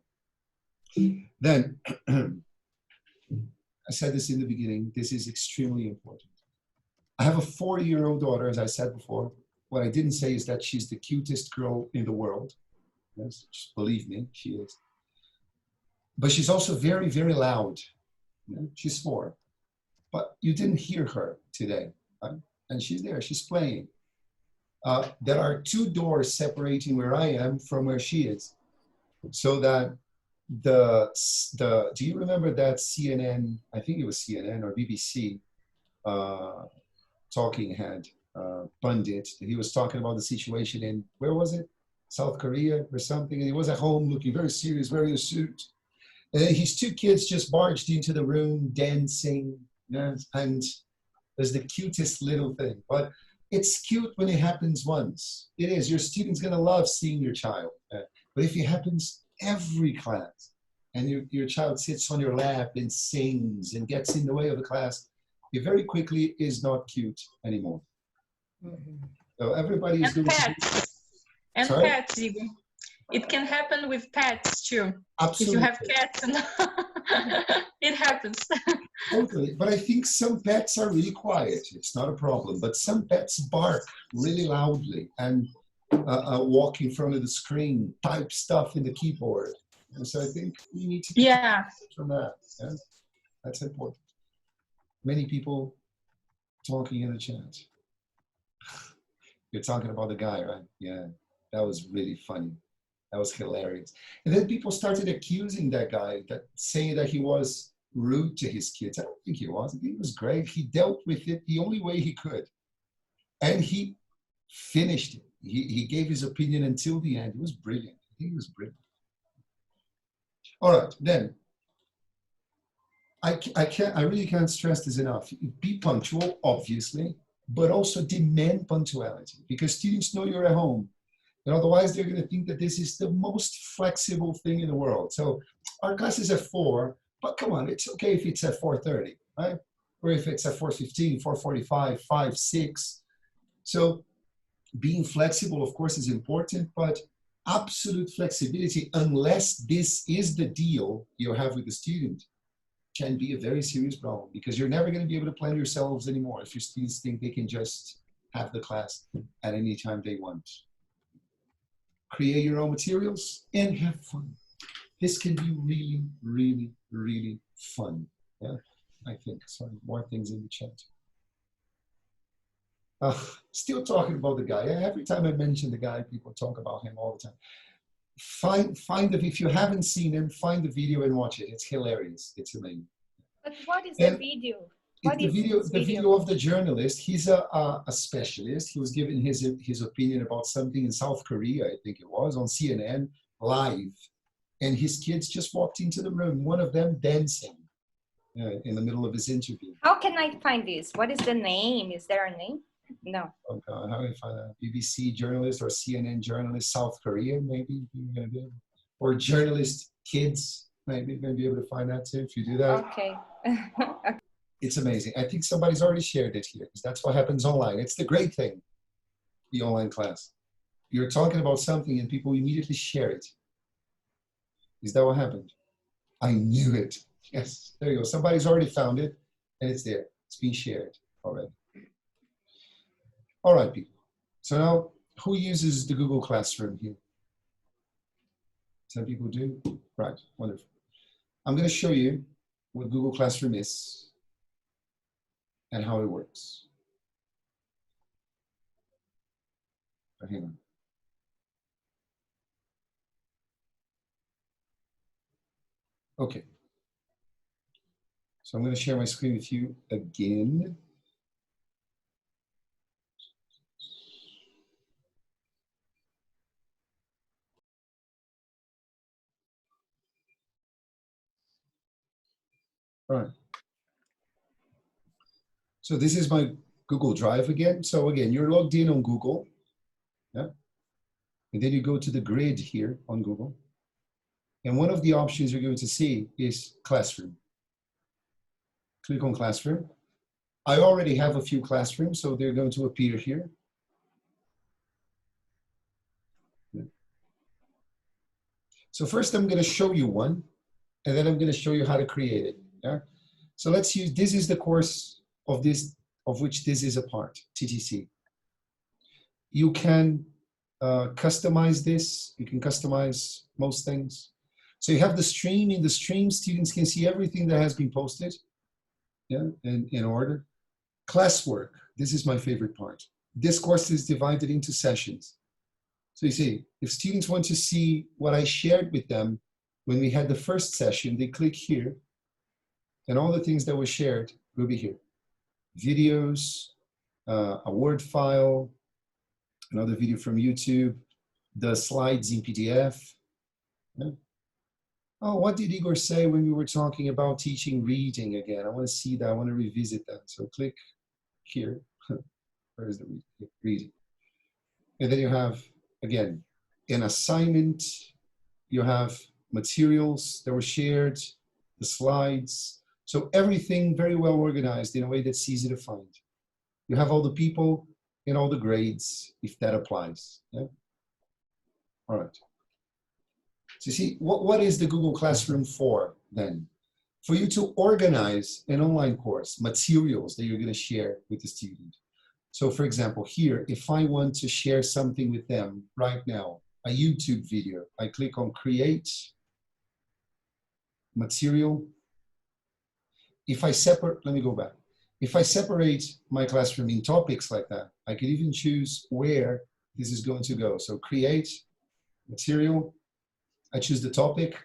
[SPEAKER 1] Then, I said this in the beginning, this is extremely important. I have a 4-year-old daughter, as I said before. What I didn't say is that she's the cutest girl in the world. Yes, just believe me, she is. But she's also very, very loud. You know, she's 4. But you didn't hear her today. Right? And she's there, she's playing. There are 2 doors separating where I am from where she is. So that do you remember that CNN, I think it was CNN or BBC, talking head, pundit, he was talking about the situation in, where was it? South Korea or something. And he was at home looking very serious, wearing a suit. And then his 2 kids just barged into the room, dancing, yes, and there's the cutest little thing. But it's cute when it happens once. It is. Your student's going to love seeing your child. But if it happens every class, and your child sits on your lap and sings and gets in the way of the class, it very quickly is not cute anymore. So everybody is
[SPEAKER 10] And
[SPEAKER 1] doing.
[SPEAKER 10] pets. And
[SPEAKER 1] Sorry?
[SPEAKER 10] pets, Igor. It can happen with pets too.
[SPEAKER 1] Absolutely.
[SPEAKER 10] If you have cats, and it happens.
[SPEAKER 1] Totally. But I think some pets are really quiet. It's not a problem. But some pets bark really loudly and walk in front of the screen, type stuff in the keyboard. And so I think we need to keep from that. Yeah? That's important. Many people talking in the chat. You're talking about the guy, right? Yeah, that was really funny. That was hilarious. And then people started accusing that guy, saying that he was rude to his kids. I don't think he was. I think he was great. He dealt with it the only way he could. And he finished it. He gave his opinion until the end. It was brilliant. I think it was brilliant. All right, then. I really can't stress this enough. Be punctual, obviously, but also demand punctuality because students know you're at home. And otherwise, they're going to think that this is the most flexible thing in the world. So our class is at 4, but come on, it's okay if it's at 4:30, right? Or if it's at 4:15, 4:45, 5, 6. So being flexible, of course, is important, but absolute flexibility, unless this is the deal you have with the student, can be a very serious problem because you're never going to be able to plan yourselves anymore if your students think they can just have the class at any time they want. Create your own materials and have fun. This can be really, really, really fun. Yeah, I think. Sorry, more things in the chat. Still talking about the guy. Every time I mention the guy, people talk about him all the time. Find it. If you haven't seen him, find the video and watch it. It's hilarious. It's amazing.
[SPEAKER 4] But what is the video? What is
[SPEAKER 1] The video of the journalist. He's a specialist. He was giving his opinion about something in South Korea, I think it was, on CNN live. And his kids just walked into the room, one of them dancing in the middle of his interview.
[SPEAKER 13] How can I find this? What is the name? Is there a name? No.
[SPEAKER 1] Oh God, how do I find that? BBC journalist or CNN journalist, South Korea, maybe you're gonna be able, or journalist kids, maybe you're gonna be able to find that too if you do that.
[SPEAKER 13] Okay.
[SPEAKER 1] It's amazing. I think somebody's already shared it here because that's what happens online. It's the great thing, the online class. You're talking about something and people immediately share it. Is that what happened? I knew it. Yes, there you go. Somebody's already found it and it's there. It's been shared already. All right, people. So now, who uses the Google Classroom here? Some people do. Right, wonderful. I'm going to show you what Google Classroom is and how it works. Hang on. Okay. So I'm going to share my screen with you again. All right. So this is my Google Drive again. So again, you're logged in on Google. Yeah. And then you go to the grid here on Google. And one of the options you're going to see is Classroom. Click on Classroom. I already have a few classrooms, so they're going to appear here. Yeah. So first I'm going to show you one, and then I'm going to show you how to create it. Yeah. So let's use, this is the course of this, of which this is a part, TTC. You can customize this. You can customize most things. So you have the stream. In the stream, students can see everything that has been posted, yeah, in order. Classwork, this is my favorite part. This course is divided into sessions. So you see, if students want to see what I shared with them when we had the first session, they click here, and all the things that were shared will be here. Videos, a Word file, another video from YouTube, the slides in PDF. Yeah. Oh, what did Higor say when we were talking about teaching reading again? I want to see that. I want to revisit that. So click here. Where is the reading? And then you have, again, an assignment. You have materials that were shared, the slides. So everything very well organized in a way that's easy to find. You have all the people and all the grades, if that applies. Yeah? All right. So you see, what is the Google Classroom for then? For you to organize an online course, materials that you're going to share with the student. So for example, here, if I want to share something with them right now, a YouTube video, I click on Create, Material. If I separate, let me go back. If I separate my classroom in topics like that, I can even choose where this is going to go. So Create, Material, I choose the topic.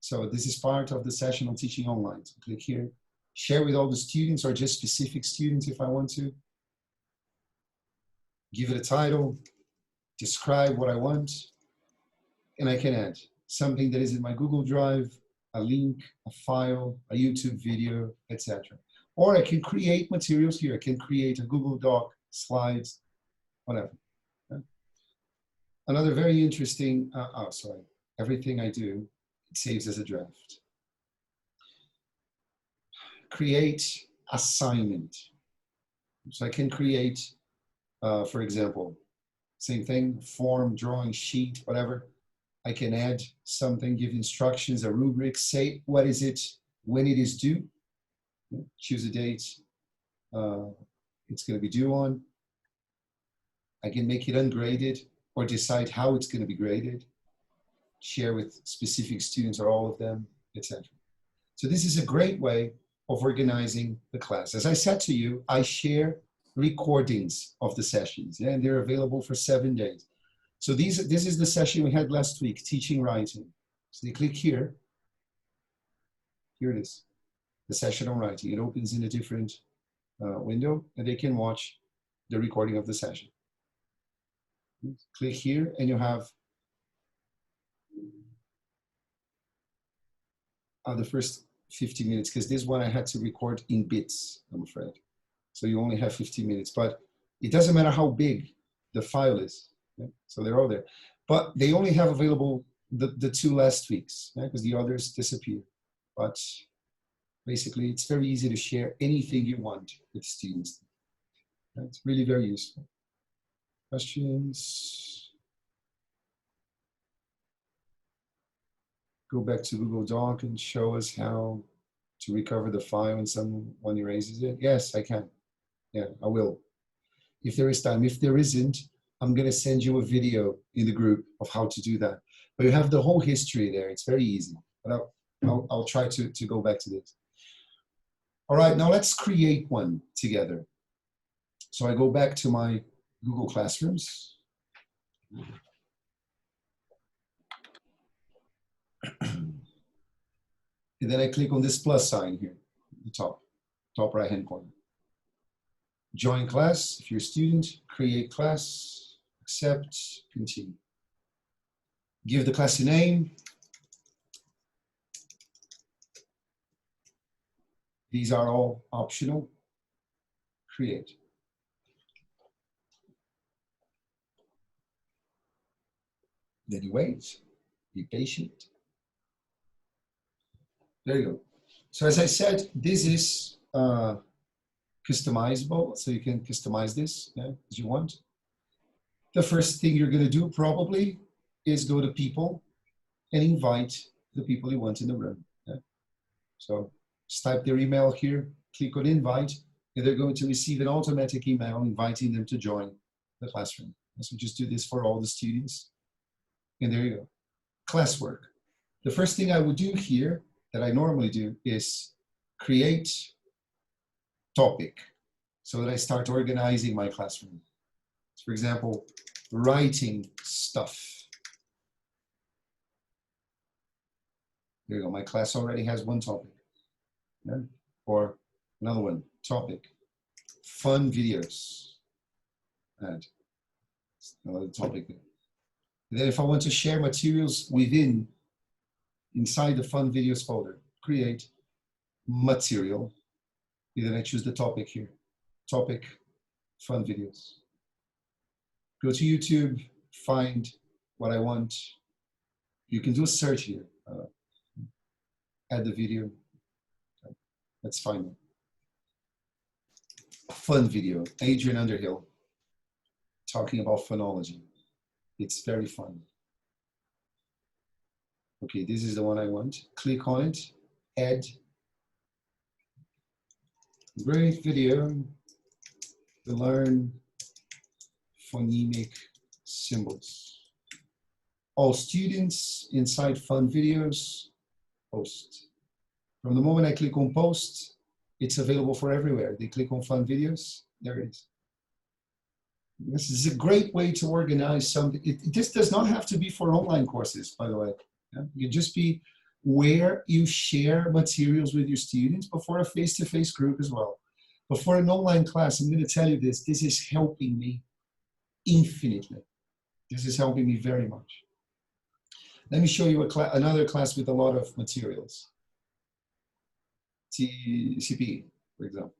[SPEAKER 1] So this is part of the session on teaching online. So click here, share with all the students or just specific students if I want to. Give it a title, describe what I want, and I can add something that is in my Google Drive, a link, a file, a YouTube video, etc. Or I can create materials here. I can create a Google Doc, slides, whatever. Okay. Another very interesting, everything I do, it saves as a draft. Create assignment. So I can create, for example, same thing, form, drawing, sheet, whatever. I can add something, give instructions, a rubric, say what is it, when it is due. Choose a date it's going to be due on. I can make it ungraded or decide how it's going to be graded. Share with specific students or all of them, etc. So this is a great way of organizing the class. As I said to you, I share recordings of the sessions, yeah, and they're available for 7 days. So this is the session we had last week, teaching writing. So you click here. Here it is, the session on writing. It opens in a different window, and they can watch the recording of the session. Click here, and you have the first 50 minutes, because this one I had to record in bits, I'm afraid. So you only have 15 minutes, but it doesn't matter how big the file is. Yeah? So they're all there. But they only have available the 2 last weeks, because the others disappear. But basically, it's very easy to share anything you want with students. It's really very useful. Questions? Go back to Google Doc and show us how to recover the file when someone erases it. Yes, I can. Yeah, I will. If there is time. If there isn't, I'm going to send you a video in the group of how to do that. But you have the whole history there. It's very easy. But I'll try to go back to this. All right, now let's create one together. So I go back to my Google Classrooms. And then I click on this plus sign here, at the top right-hand corner. Join class, if you're a student, create class, accept, continue. Give the class a name. These are all optional. Create. Then you wait, be patient. There you go. So as I said, this is customizable, so you can customize this as you want. The first thing you're going to do probably is go to people and invite the people you want in the room. So just type their email here, click on invite, and they're going to receive an automatic email inviting them to join the classroom. So just do this for all the students. And there you go. Classwork. The first thing I would do here that I normally do is create topic so that I start organizing my classroom. So for example, writing stuff. There you go. My class already has one topic. Or another one, topic. Fun videos. And another topic there. And then if I want to share materials inside the fun videos folder, create material. And then I choose the topic here. Topic, fun videos. Go to YouTube, find what I want. You can do a search here. Add the video. Let's find it. Fun video, Adrian Underhill, talking about phonology. It's very fun. Okay, this is the one I want. Click on it, add. Great video to learn phonemic symbols. All students inside fun videos, post. From the moment I click on post, it's available for everywhere. They click on fun videos, there it is. This is a great way to organize something. This does not have to be for online courses, by the way. It can just be where you share materials with your students, but for a face-to-face group as well. But for an online class, I'm going to tell you this is helping me infinitely. This is helping me very much. Let me show you another class with a lot of materials. CPE, for example.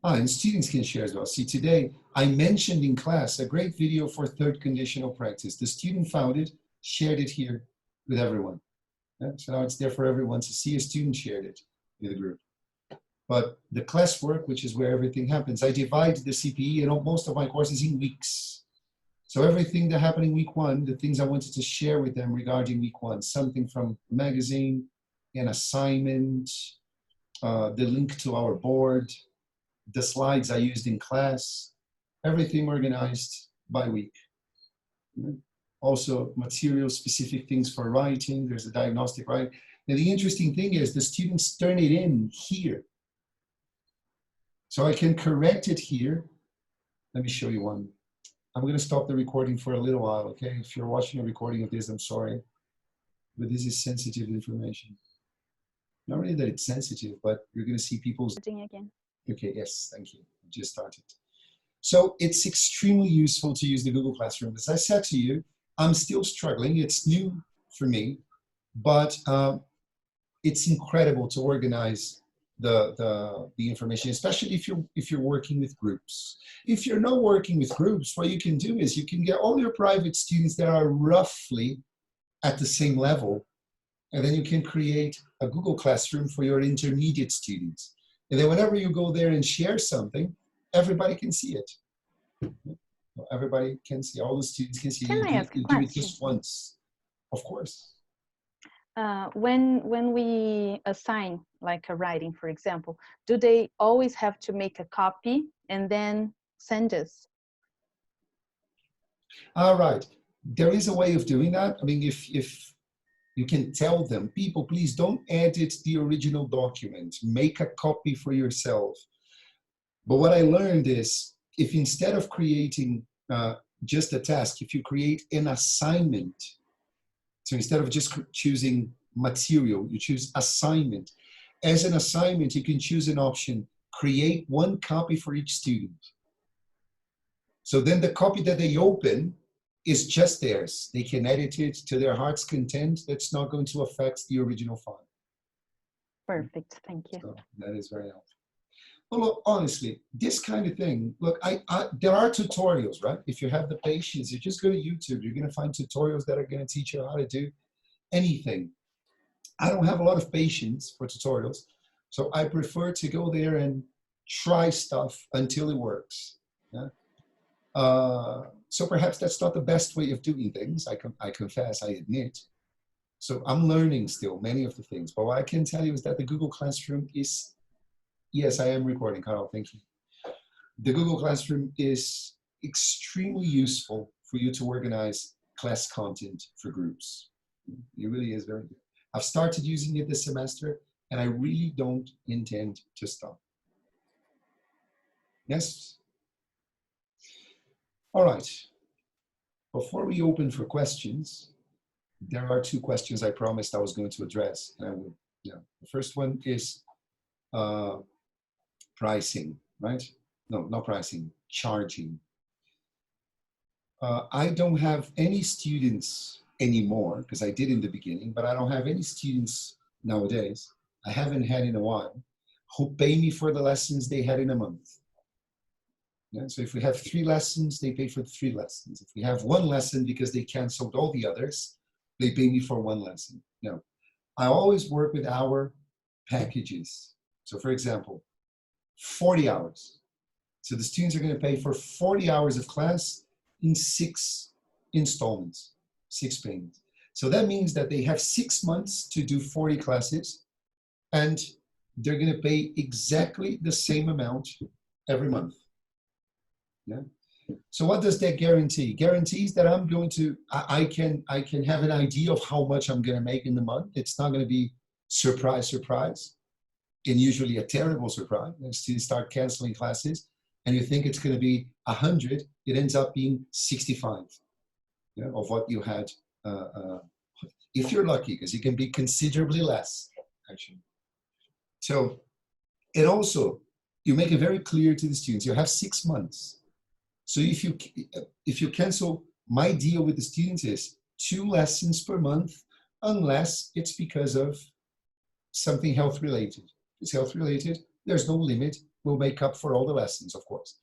[SPEAKER 1] And students can share as well. See, today I mentioned in class a great video for third conditional practice. The student found it, shared it here with everyone. So now it's there for everyone to see. A student shared it with the group. But the classwork, which is where everything happens, I divide the CPE and most of my courses in weeks. So everything that happened in week one, the things I wanted to share with them regarding week one, something from a magazine, an assignment, the link to our board, the slides I used in class, everything organized by week. Also material specific things for writing, there's a diagnostic writing. And the interesting thing is the students turn it in here. So I can correct it here. Let me show you one. I'm going to stop the recording for a little while, okay? If you're watching a recording of this, I'm sorry. But this is sensitive information. Not really that it's sensitive, but you're going to see people's... Again. Okay, yes, thank you. I just started. So it's extremely useful to use the Google Classroom. As I said to you, I'm still struggling. It's new for me, but it's incredible to organize the information, especially if you're working with groups. If you're not working with groups, what you can do is you can get all your private students that are roughly at the same level, and then you can create a Google Classroom for your intermediate students. And then whenever you go there and share something, everybody can see it. Everybody can see, all the students can see.
[SPEAKER 14] Can I ask a question?
[SPEAKER 1] Do it just once, of course.
[SPEAKER 14] When we assign like a writing, for example, do they always have to make a copy and then send us?
[SPEAKER 1] All right, there is a way of doing that. I mean, if you can tell them, people, please don't edit the original document, make a copy for yourself. But what I learned is, if instead of creating just a task, if you create an assignment, so instead of just choosing material, you choose assignment. As an assignment, you can choose an option, create one copy for each student. So then the copy that they open is just theirs. They can edit it to their heart's content. That's not going to affect the original file.
[SPEAKER 14] Perfect, thank you.
[SPEAKER 1] So that is very helpful. Well, look, honestly, this kind of thing, look, there are tutorials, right? If you have the patience, you just go to YouTube, you're going to find tutorials that are going to teach you how to do anything. I don't have a lot of patience for tutorials, so I prefer to go there and try stuff until it works. Yeah? So perhaps that's not the best way of doing things, I confess, I admit. So I'm learning still many of the things, but what I can tell you is that the Google Classroom is, yes, I am recording, Carol, thank you. The Google Classroom is extremely useful for you to organize class content for groups. It really is very good. I've started using it this semester, and I really don't intend to stop. Yes? All right. Before we open for questions, there are two questions I promised I was going to address. And I will, yeah. The first one is pricing, right? No, not pricing, charging. I don't have any students anymore, because I did in the beginning, but I don't have any students nowadays, I haven't had in a while, who pay me for the lessons they had in a month. Yeah, so if we have 3 lessons, they pay for the 3 lessons. If we have 1 lesson because they canceled all the others, they pay me for 1 lesson. No, I always work with hour packages. So for example, 40 hours. So the students are going to pay for 40 hours of class in 6 installments, 6 payments. So that means that they have 6 months to do 40 classes, and they're going to pay exactly the same amount every month. Yeah. So what does that guarantee? Guarantees that I'm going to, I can have an idea of how much I'm going to make in the month. It's not going to be surprise, surprise, and usually a terrible surprise. Students start canceling classes, and you think it's going to be 100. It ends up being 65, you know, of what you had. If you're lucky, because it can be considerably less, actually. So, and also, you make it very clear to the students. You have 6 months. So if you cancel, my deal with the students is 2 lessons per month, unless it's because of something health related. If it's health related, there's no limit. We'll make up for all the lessons, of course.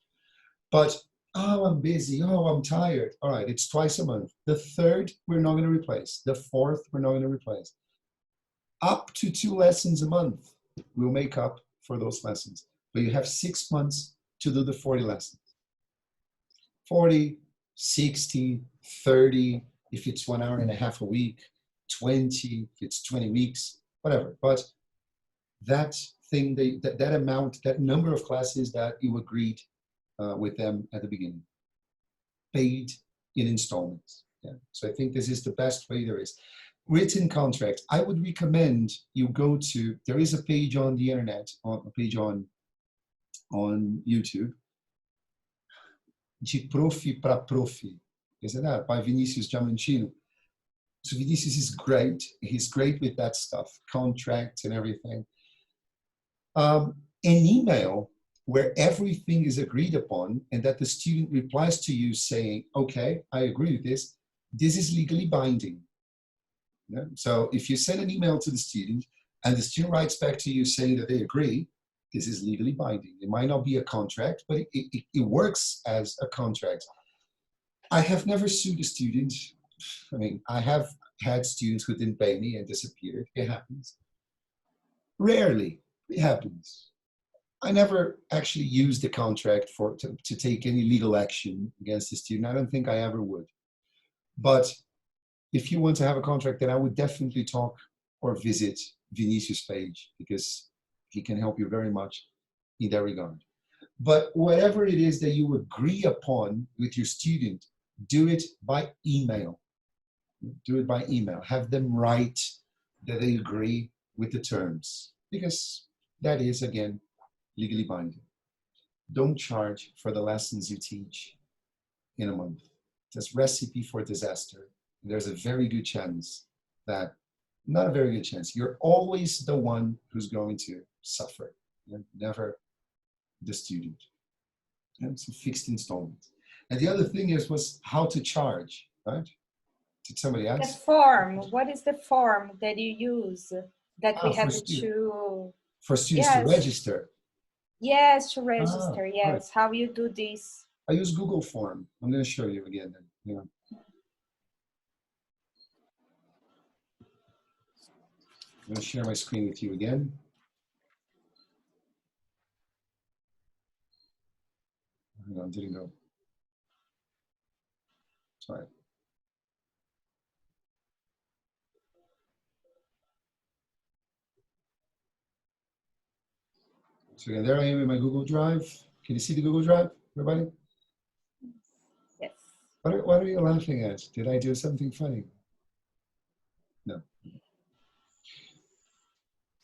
[SPEAKER 1] But, oh, I'm busy. Oh, I'm tired. All right, it's twice a month. The 3rd, we're not going to replace. The 4th, we're not going to replace. Up to 2 lessons a month, we'll make up for those lessons. But you have 6 months to do the 40 lessons. 40, 60, 30, if it's 1 hour and a half a week, 20, if it's 20 weeks, whatever. But that thing, that amount, that number of classes that you agreed with them at the beginning, paid in installments. Yeah. So I think this is the best way there is. Written contract, I would recommend you go to, there is a page on the internet, a page on YouTube, de prof para prof. Is that by Vinicius Diamantino? So Vinicius is great. He's great with that stuff, contracts and everything. An email where everything is agreed upon and that the student replies to you saying, okay, I agree with this. This is legally binding. Yeah? So if you send an email to the student and the student writes back to you saying that they agree, this is legally binding. It might not be a contract, but it works as a contract. I have never sued a student. I mean, I have had students who didn't pay me and disappeared. It happens. Rarely, it happens. I never actually used the contract to take any legal action against the student. I don't think I ever would. But if you want to have a contract, then I would definitely talk or visit Vinicius' page, because he can help you very much in that regard. But whatever it is that you agree upon with your student, do it by email. Do it by email. Have them write that they agree with the terms, because that is, again, legally binding. Don't charge for the lessons you teach in a month. That's recipe for disaster. There's a very good chance that, not a very good chance, you're always the one who's going to suffer, never the student. And it's a fixed installment. And the other thing was how to charge, right? Did somebody ask?
[SPEAKER 13] The form, what is the form that you use that we have
[SPEAKER 1] for students to register.
[SPEAKER 13] Yes, to register. Yes,
[SPEAKER 1] right.
[SPEAKER 13] How you do this?
[SPEAKER 1] I use Google Form. I'm going to show you again. Then. Yeah. I'm going to share my screen with you again. Hang on, didn't go. Sorry. So again, there I am in my Google Drive. Can you see the Google Drive, everybody?
[SPEAKER 13] Yes.
[SPEAKER 1] What are you laughing at? Did I do something funny? No.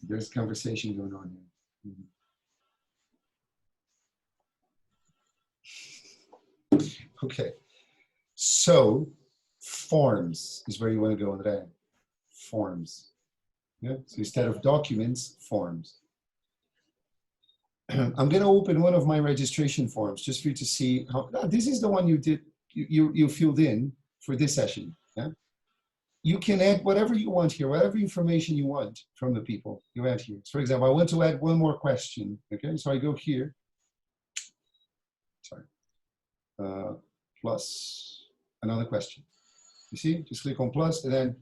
[SPEAKER 1] There's conversation going on here. Okay. So forms is where you want to go today. Forms. Yeah. So instead of documents, forms. I'm going to open one of my registration forms just for you to see how. This is the one you did. You filled in for this session. Yeah. You can add whatever you want here, whatever information you want from the people. You add here. So for example, I want to add one more question. Okay. So I go here. Sorry. Plus another question. You see? Just click on plus and then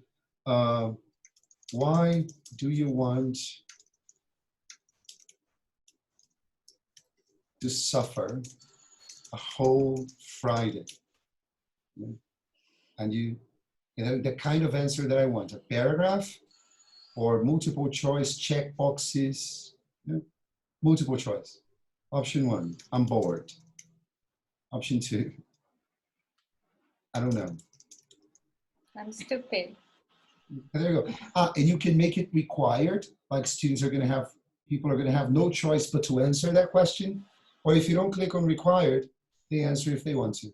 [SPEAKER 1] why do you want to suffer a whole Friday? And you know, the kind of answer that I want, a paragraph or multiple choice check boxes. Yeah. Multiple choice. Option 1, I'm bored. Option 2, I don't know.
[SPEAKER 13] I'm stupid.
[SPEAKER 1] There you go. And you can make it required, like students are going to have, people are going to have no choice but to answer that question. Or if you don't click on required, they answer if they want to.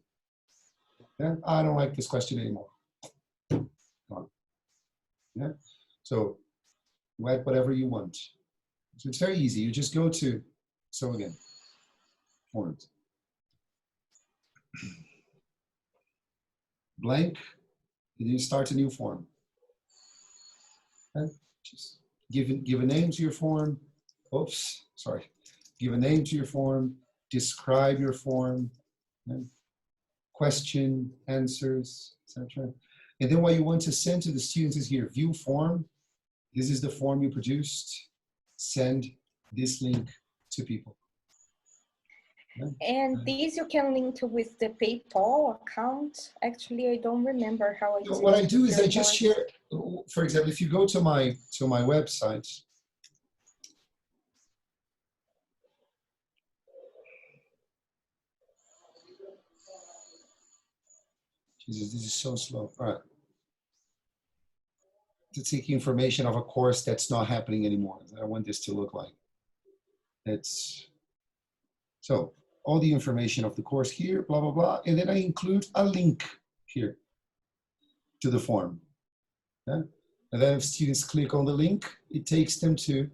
[SPEAKER 1] Yeah? I don't like this question anymore. Yeah? So write whatever you want. So it's very easy. You just go to, so again, forms. Blank, and you start a new form. Okay? Just give a name to your form. Oops, sorry. Give a name to your form. Describe your form. Okay? Question, answers, etc. And then what you want to send to the students is here, view form. This is the form you produced. Send this link to people. Yeah.
[SPEAKER 13] And these you can link with the PayPal account. Actually, I don't remember how I do it.
[SPEAKER 1] What I do is I just share, for example, if you go to my website, Jesus, this is so slow. All right. To take information of a course that's not happening anymore. I want this to look like. It's so all the information of the course here, blah, blah, blah. And then I include a link here to the form. Yeah? And then if students click on the link, it takes them to,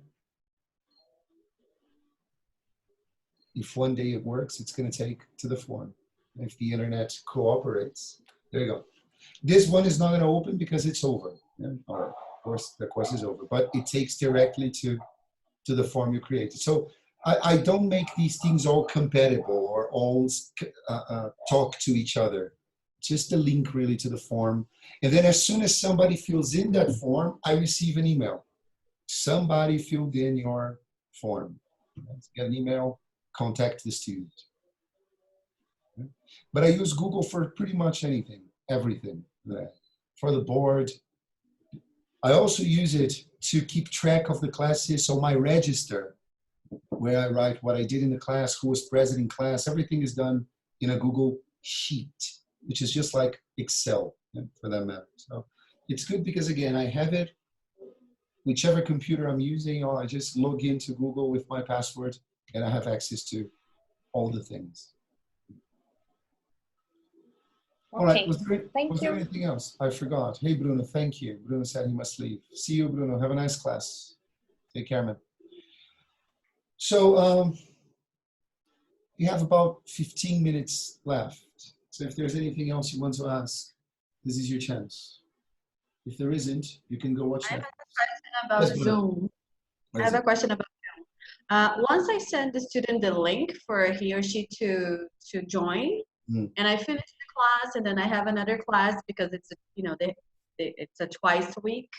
[SPEAKER 1] if one day it works, it's going to take to the form. If the internet cooperates, there you go. This one is not going to open because it's over. Yeah? All right. Of course, the course is over, but it takes directly to the form you created. So I don't make these things all compatible or all talk to each other. Just a link really to the form. And then as soon as somebody fills in that form, I receive an email. Somebody filled in your form. Get an email, contact the student. But I use Google for pretty much anything, everything. For the board. I also use it to keep track of the classes. So my register, where I write what I did in the class, who was present in class, everything is done in a Google Sheet, which is just like Excel, yeah, for that matter. So it's good because, again, I have it, whichever computer I'm using, or I just log into Google with my password and I have access to all the things. All right, was there anything else? I forgot. Hey, Bruno, thank you. Bruno said he must leave. See you, Bruno. Have a nice class. Take care, man. So you have about 15 minutes left. So if there's anything else you want to ask, this is your chance. If there isn't, you can go watch that.
[SPEAKER 3] About
[SPEAKER 1] Yes, Bruno.
[SPEAKER 3] Zoom. I have a question about Zoom. Once I send the student the link for he or she to join, and I finish the class, and then I have another class because it's a, you know it's a twice a week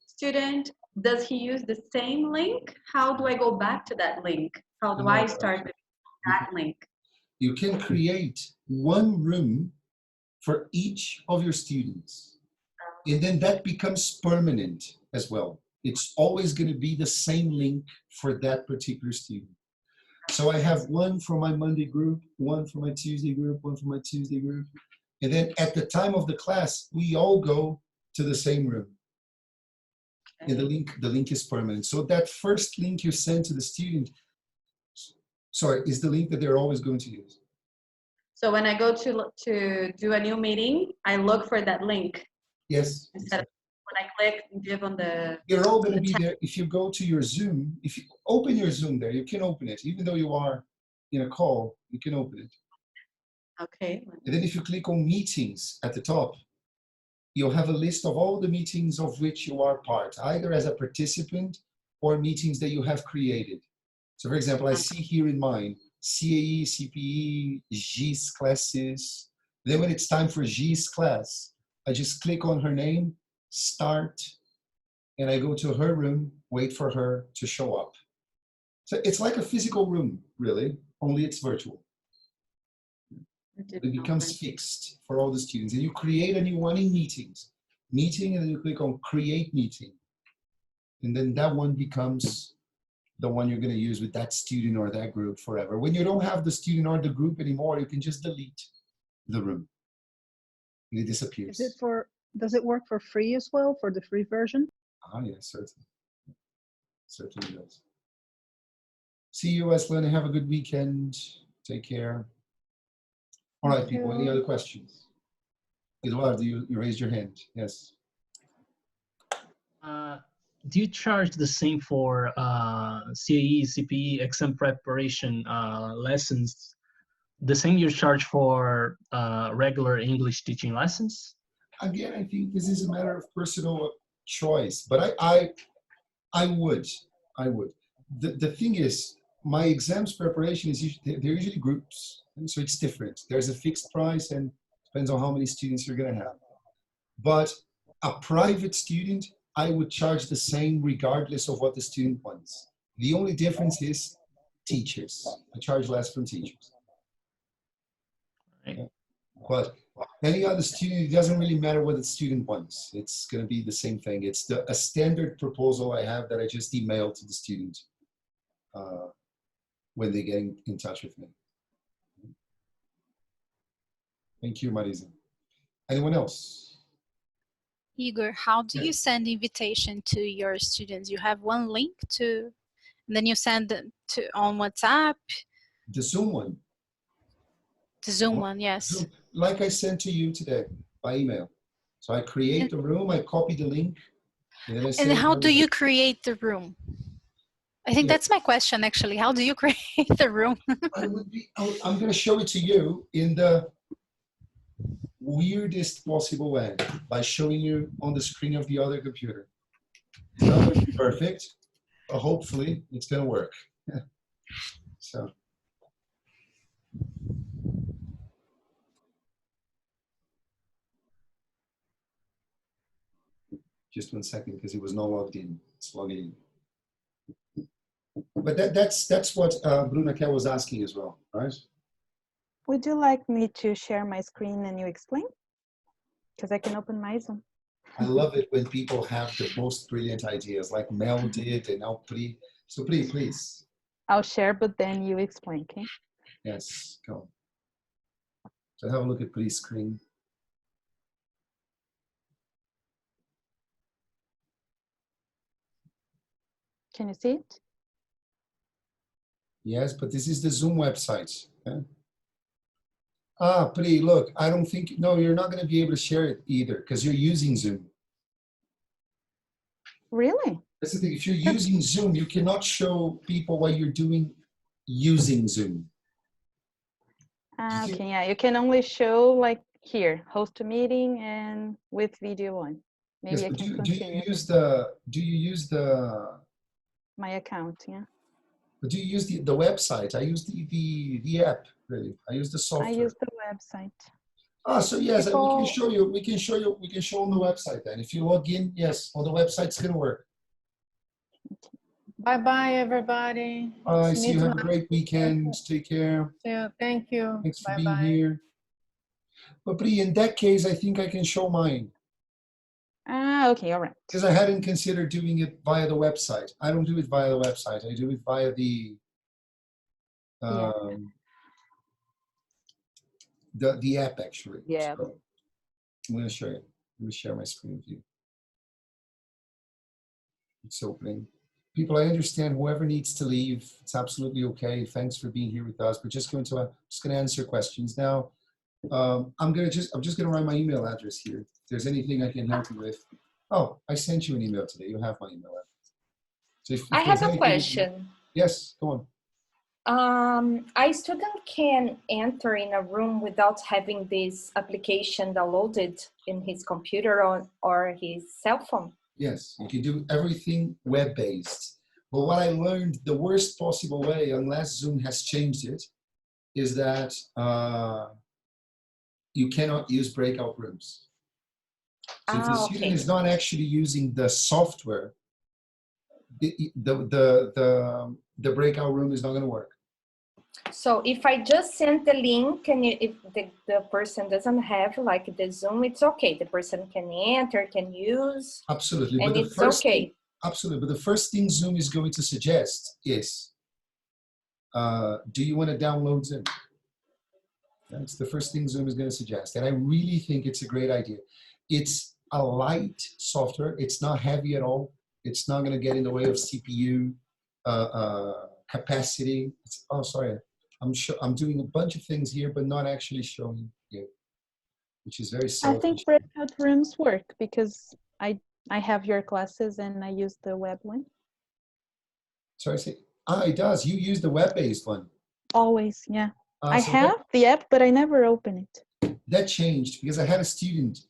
[SPEAKER 3] student. Does he use the same link? How do I go back to that link? How do I start that link?
[SPEAKER 1] You can create one room for each of your students. And then that becomes permanent as well. It's always going to be the same link for that particular student. So I have one for my Monday group, one for my Tuesday group, one for my Tuesday group. And then at the time of the class, we all go to the same room. And the link is permanent. So that first link you send to the student, is the link that they're always going to use.
[SPEAKER 3] So when I go to do a new meeting, I look for that link.
[SPEAKER 1] Yes.
[SPEAKER 3] Instead of when I click and give on the.
[SPEAKER 1] You're all going to be there. If you go to your Zoom, if you open your Zoom there, you can open it. Even though you are in a call, you can open it.
[SPEAKER 3] Okay.
[SPEAKER 1] And then if you click on meetings at the top, you'll have a list of all the meetings of which you are part, either as a participant or meetings that you have created. So for example, I see here in mine, CAE, CPE, GIS classes. Then when it's time for GIS class, I just click on her name, start, and I go to her room, wait for her to show up. So it's like a physical room, really, only it's virtual. It becomes fixed for all the students. And you create a new one in meetings. Meeting, and then you click on create meeting. And then that one becomes the one you're going to use with that student or that group forever. When you don't have the student or the group anymore, you can just delete the room. And it disappears.
[SPEAKER 11] Does it work for free as well, for the free version?
[SPEAKER 1] Ah, yes, certainly. Certainly does. See you, Wesley. Have a good weekend. Take care. All right, people. Any other questions? Eduardo, you raised your hand. Yes.
[SPEAKER 7] Do you charge the same for CAE, CPE, exam preparation lessons? The same you charge for regular English teaching lessons?
[SPEAKER 1] Again, I think this is a matter of personal choice, but I would. The thing is, my exams preparation is usually, they're usually groups, and so it's different. There's a fixed price and depends on how many students you're going to have. But a private student, I would charge the same regardless of what the student wants. The only difference is teachers. I charge less from teachers.
[SPEAKER 7] Right.
[SPEAKER 1] Yeah. But any other student, it doesn't really matter what the student wants. It's going to be the same thing. It's a standard proposal I have that I just email to the student when they get in touch with me. Thank you, Marisa. Anyone else?
[SPEAKER 2] Igor, how do you send invitation to your students? You have one link to, and then you send them to on WhatsApp?
[SPEAKER 1] The Zoom one.
[SPEAKER 2] The Zoom one, yes.
[SPEAKER 1] Zoom, like I sent to you today by email. So I create the room, I copy the link, and then I send
[SPEAKER 2] And how do you create the room? I think that's my question, actually. How do you create the room?
[SPEAKER 1] I'm going to show it to you in the weirdest possible way by showing you on the screen of the other computer. It's not going to be perfect, but hopefully it's going to work. So. Just 1 second, because it was not logged in. It's logging in. But that's what Bruna Kell was asking as well, right?
[SPEAKER 14] Would you like me to share my screen and you explain? Because I can open my Zoom.
[SPEAKER 1] I love it when people have the most brilliant ideas, like Mel did and now Pri. So Pri, please.
[SPEAKER 14] I'll share, but then you explain, okay?
[SPEAKER 1] Yes, go. So have a look at Pri's screen.
[SPEAKER 14] Can you see it?
[SPEAKER 1] Yes, but this is the Zoom website. Okay? Ah, Pri, look, I don't think, no, you're not going to be able to share it either because you're using Zoom.
[SPEAKER 14] Really?
[SPEAKER 1] That's the thing. If you're using Zoom, you cannot show people what you're doing using Zoom.
[SPEAKER 14] Okay, yeah, you can only show like here, host a meeting and with video on. Maybe
[SPEAKER 1] yes,
[SPEAKER 14] I
[SPEAKER 1] but
[SPEAKER 14] can
[SPEAKER 1] do
[SPEAKER 14] continue.
[SPEAKER 1] you use
[SPEAKER 14] My account, yeah.
[SPEAKER 1] but do you use the website? I use the app, really. I use the software.
[SPEAKER 14] I use the website.
[SPEAKER 1] Ah, so yes, we can
[SPEAKER 14] People-
[SPEAKER 1] show you. We can show on the website then. If you log in, yes, on the website's gonna work.
[SPEAKER 8] Bye-bye, everybody.
[SPEAKER 1] I
[SPEAKER 8] It's
[SPEAKER 1] see you. Have a
[SPEAKER 8] midnight.
[SPEAKER 1] great weekend. Take care.
[SPEAKER 8] Yeah, thank you.
[SPEAKER 1] Thanks for
[SPEAKER 8] Bye-bye.
[SPEAKER 1] being here. But Bri, in that case, I think I can show mine.
[SPEAKER 14] Ah, okay, all right.
[SPEAKER 1] Because I hadn't considered doing it via the website. I don't do it via the website. I do it via the app actually.
[SPEAKER 14] Yeah.
[SPEAKER 1] So I'm going to show you. Let me share my screen with you. It's opening. People, I understand whoever needs to leave, it's absolutely okay. Thanks for being here with us. We're just going to answer questions now. I'm just going to write my email address here. If there's anything I can help you with. Oh, I sent you an email today. You have my email address. So if
[SPEAKER 15] I
[SPEAKER 1] there's
[SPEAKER 15] have a
[SPEAKER 1] anything
[SPEAKER 15] question.
[SPEAKER 1] Yes, go on.
[SPEAKER 15] A student can enter in a room without having this application downloaded in his computer or his cell phone.
[SPEAKER 1] Yes, you can do everything web-based. But what I learned, the worst possible way, unless Zoom has changed it, is that you cannot use breakout rooms. So if the student is not actually using the software, the breakout room is not going to work.
[SPEAKER 15] So if I just send the link and if the person doesn't have like the Zoom, it's okay. The person can enter, can use.
[SPEAKER 1] Absolutely.
[SPEAKER 15] And
[SPEAKER 1] but
[SPEAKER 15] it's okay.
[SPEAKER 1] Absolutely. But the first thing Zoom is going to suggest is, do you want to download Zoom? That's the first thing Zoom is going to suggest. And I really think it's a great idea. It's a light software. It's not heavy at all. It's not going to get in the way of CPU capacity. I'm doing a bunch of things here, but not actually showing you, which is very
[SPEAKER 14] I
[SPEAKER 1] selfish.
[SPEAKER 14] think breakout rooms work because I have your classes and I use the web one.
[SPEAKER 1] Sorry, it does. You use the web-based one.
[SPEAKER 14] Always, yeah. I
[SPEAKER 1] So
[SPEAKER 14] have the app, but I never open it.
[SPEAKER 1] that changed because I had a student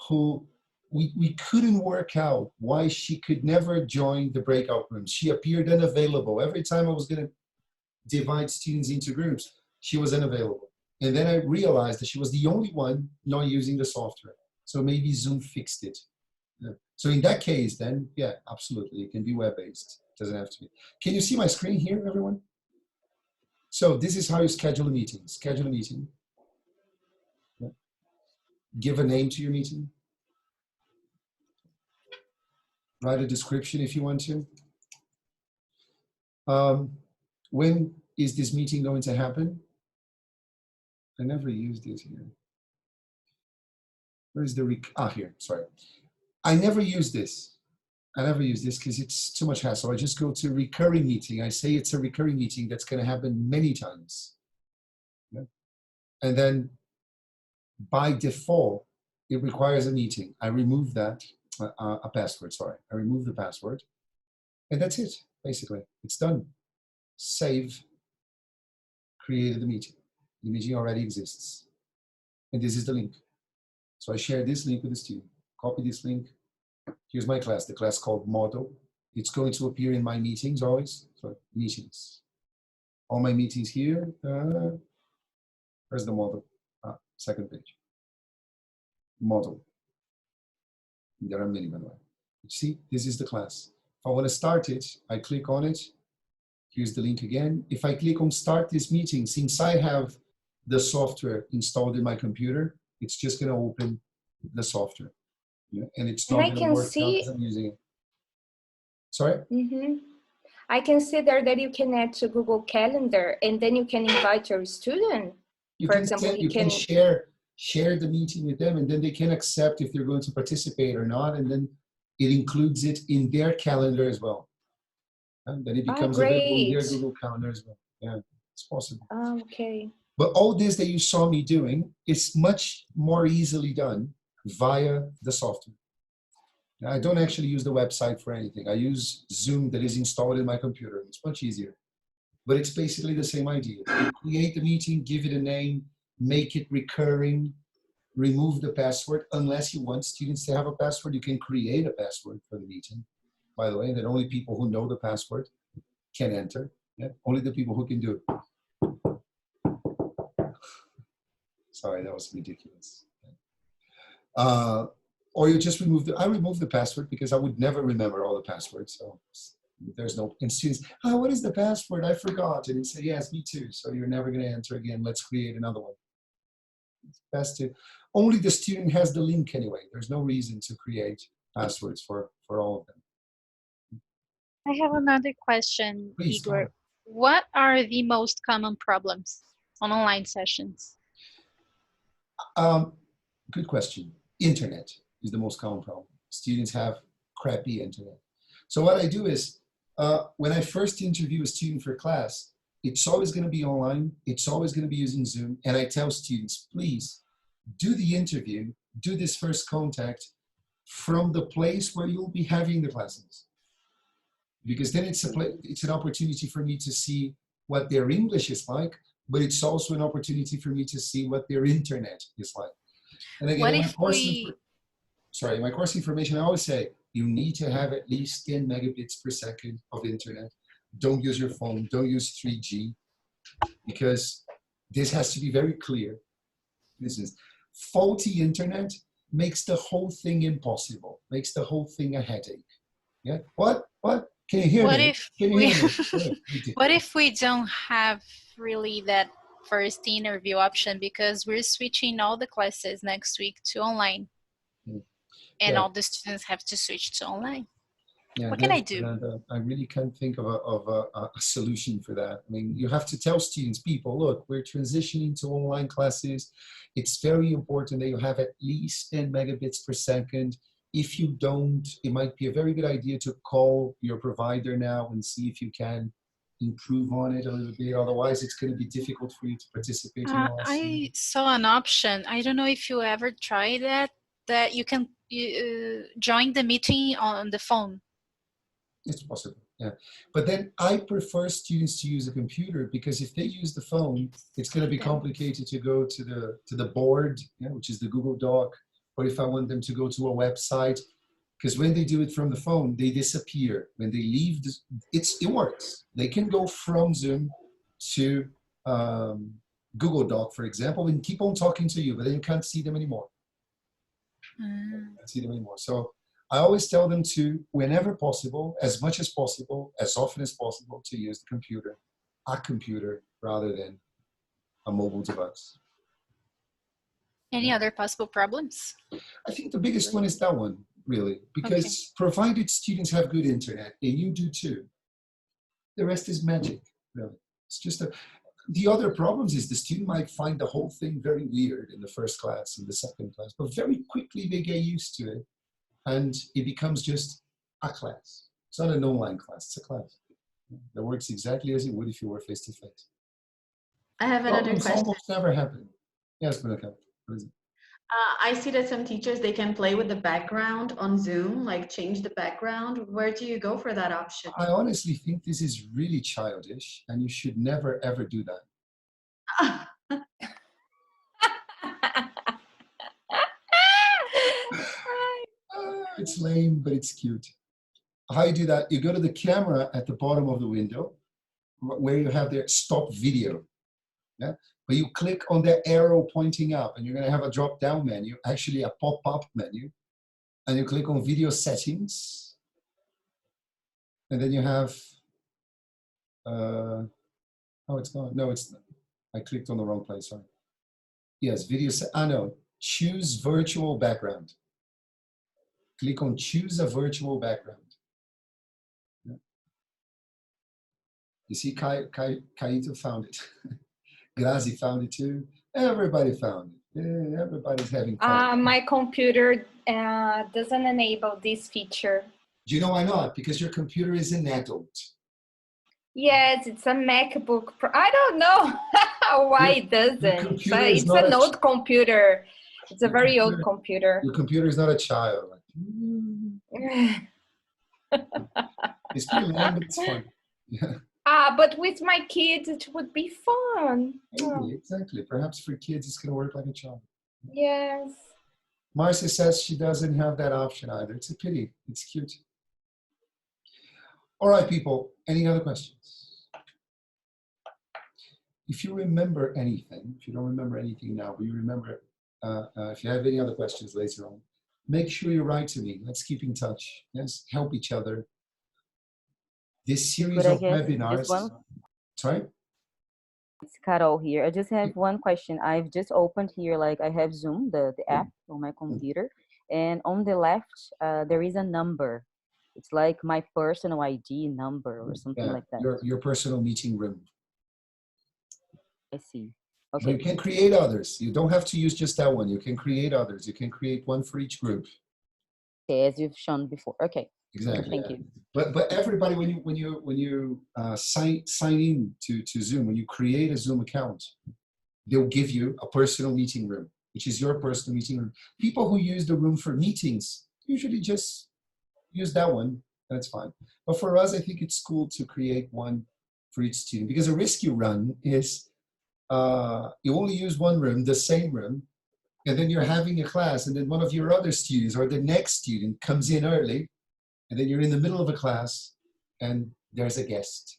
[SPEAKER 1] who we couldn't work out why she could never join the breakout rooms. She appeared unavailable. Every time I was going to divide students into groups, she was unavailable. And then I realized that she was the only one not using the software. So maybe Zoom fixed it. Yeah. So in that case, then, yeah, absolutely. It can be web-based. It doesn't have to be. Can you see my screen here, everyone? So this is how you schedule a meeting. Schedule a meeting. Yeah. Give a name to your meeting. Write a description if you want to. When is this meeting going to happen? I never used it here. Where is the here, sorry. I never use this. I never use this because it's too much hassle. I just go to recurring meeting. I say it's a recurring meeting that's going to happen many times. Yeah? And then by default, it requires a meeting. I remove that, a password, sorry. I remove the password. And that's it, basically. It's done. Save, created the meeting. The meeting already exists. And this is the link. So I share this link with the student. Copy this link. Here's my class, the class called Model. It's going to appear in my meetings always. So meetings. All my meetings here. Where's the model? Second page. Model. There are many, by the way. You see, this is the class. If I want to start it, I click on it. Here's the link again. If I click on start this meeting, since I have the software installed in my computer, it's just going to open the software. Yeah? And it's not going to work out as I'm using it. Sorry?
[SPEAKER 15] Mm-hmm. I can see there that you can add to Google Calendar and then you can invite your student. For example,
[SPEAKER 1] you can share the meeting with them and then they can accept if they're going to participate or not. And then it includes it in their calendar as well. And then it becomes available in their Google Calendar as well. Yeah, it's possible.
[SPEAKER 15] Okay.
[SPEAKER 1] But all this that you saw me doing is much more easily done via the software. Now, I don't actually use the website for anything. I use Zoom that is installed in my computer. It's much easier. But it's basically the same idea. You create the meeting, give it a name, make it recurring, remove the password unless you want students to have a password. You can create a password for the meeting, by the way, that only people who know the password can enter. Yeah? Only the people who can do it. Sorry, that was ridiculous. Or you just remove I removed the password because I would never remember all the passwords. So there's no, and students, oh, what is the password? I forgot. And you say, yes, me too. So you're never going to enter again. Let's create another one. It's best to, only the student has the link anyway. There's no reason to create passwords for all of them.
[SPEAKER 2] I have another question,
[SPEAKER 1] Please,
[SPEAKER 2] Higor. What are the most common problems on online sessions?
[SPEAKER 1] Good question. Internet is the most common problem. Students have crappy internet. So what I do is, when I first interview a student for class, it's always going to be online. It's always going to be using Zoom. And I tell students, please do the interview, do this first contact from the place where you'll be having the classes. Because then it's an opportunity for me to see what their English is like, but it's also an opportunity for me to see what their internet is like. And again, my course information, I always say, you need to have at least 10 megabits per second of internet. Don't use your phone, don't use 3G, because this has to be very clear. This is faulty internet makes the whole thing impossible, makes the whole thing a headache. Yeah, what? Can you hear me?
[SPEAKER 2] What if we don't have really that first interview option because we're switching all the classes next week to online, and all the students have to switch to online?
[SPEAKER 1] Yeah,
[SPEAKER 2] what can I do?
[SPEAKER 1] I really can't think of a solution for that. I mean, you have to tell students, people, look, we're transitioning to online classes. It's very important that you have at least 10 megabits per second. If you don't, it might be a very good idea to call your provider now and see if you can improve on it a little bit. Otherwise, it's going to be difficult for you to participate in the lesson.
[SPEAKER 2] I saw an option. I don't know if you ever tried that you can join the meeting on the phone.
[SPEAKER 1] It's possible, yeah. But then I prefer students to use a computer, because if they use the phone, it's going to be complicated to go to the board, which is the Google Doc, or if I want them to go to a website, because when they do it from the phone, they disappear. When they leave, it works. They can go from Zoom to Google Doc, for example, and keep on talking to you, but then you can't see them anymore. Can't see them anymore. So I always tell them to, whenever possible, as much as possible, as often as possible, to use a computer, rather than a mobile device.
[SPEAKER 2] Any other possible problems?
[SPEAKER 1] I think the biggest one is that one, really, because provided students have good internet, and you do too, the rest is magic, really. It's just the other problems is the student might find the whole thing very weird in the first class, in the second class, but very quickly they get used to it, and it becomes just a class. It's not an online class, it's a class that works exactly as it would if you were face-to-face.
[SPEAKER 3] I have another question.
[SPEAKER 1] Almost never happen. Yes, Monica.
[SPEAKER 3] I see that some teachers, they can play with the background on Zoom, like change the background. Where do you go for that option?
[SPEAKER 1] I honestly think this is really childish, and you should never, ever do that. It's lame, but it's cute. How you do that? You go to the camera at the bottom of the window, where you have the stop video. Yeah, but you click on the arrow pointing up, and you're going to have a drop-down menu, actually a pop-up menu, and you click on video settings, and then you have. Oh, it's gone. No, it's not. I clicked on the wrong place. Sorry. Yes, video. No, choose virtual background. Click on choose a virtual background. Yeah. You see, Kaito found it. Grazi found it too. Everybody found it. Yeah, everybody's having fun.
[SPEAKER 15] My computer doesn't enable this feature.
[SPEAKER 1] Do you know why not? Because your computer is an adult.
[SPEAKER 15] Yes, it's a MacBook Pro. I don't know why it doesn't. It's an old computer. It's a very old computer.
[SPEAKER 1] Your computer is not a child. It's pretty lame, but it's fun. Yeah.
[SPEAKER 15] But with my kids, it would be fun.
[SPEAKER 1] Maybe, exactly. Perhaps for kids, it's going to work like a child.
[SPEAKER 15] Yes.
[SPEAKER 1] Marcia says she doesn't have that option either. It's a pity. It's cute. All right, people. Any other questions? If you remember anything, if you don't remember anything now, but you remember, if you have any other questions later on, make sure you write to me. Let's keep in touch. Yes, help each other. This series of webinars. Sorry?
[SPEAKER 6] It's Carol here. I just have one question. I've just opened here, like I have Zoom, the app on my computer. And on the left, there is a number. It's like my personal ID number or something like that.
[SPEAKER 1] Your personal meeting room.
[SPEAKER 6] I see.
[SPEAKER 1] Okay.
[SPEAKER 6] Okay.
[SPEAKER 1] You can create others. You don't have to use just that one. You can create others. You can create one for each group.
[SPEAKER 6] Okay, as you've shown before. Okay.
[SPEAKER 1] Exactly.
[SPEAKER 6] Thank you.
[SPEAKER 1] But everybody, when you sign in to Zoom, when you create a Zoom account, they'll give you a personal meeting room, which is your personal meeting room. People who use the room for meetings usually just use that one. That's fine. But for us, I think it's cool to create one for each student, because the risk you run is you only use one room, the same room, and then you're having a class, and then one of your other students or the next student comes in early, and then you're in the middle of a class, and there's a guest.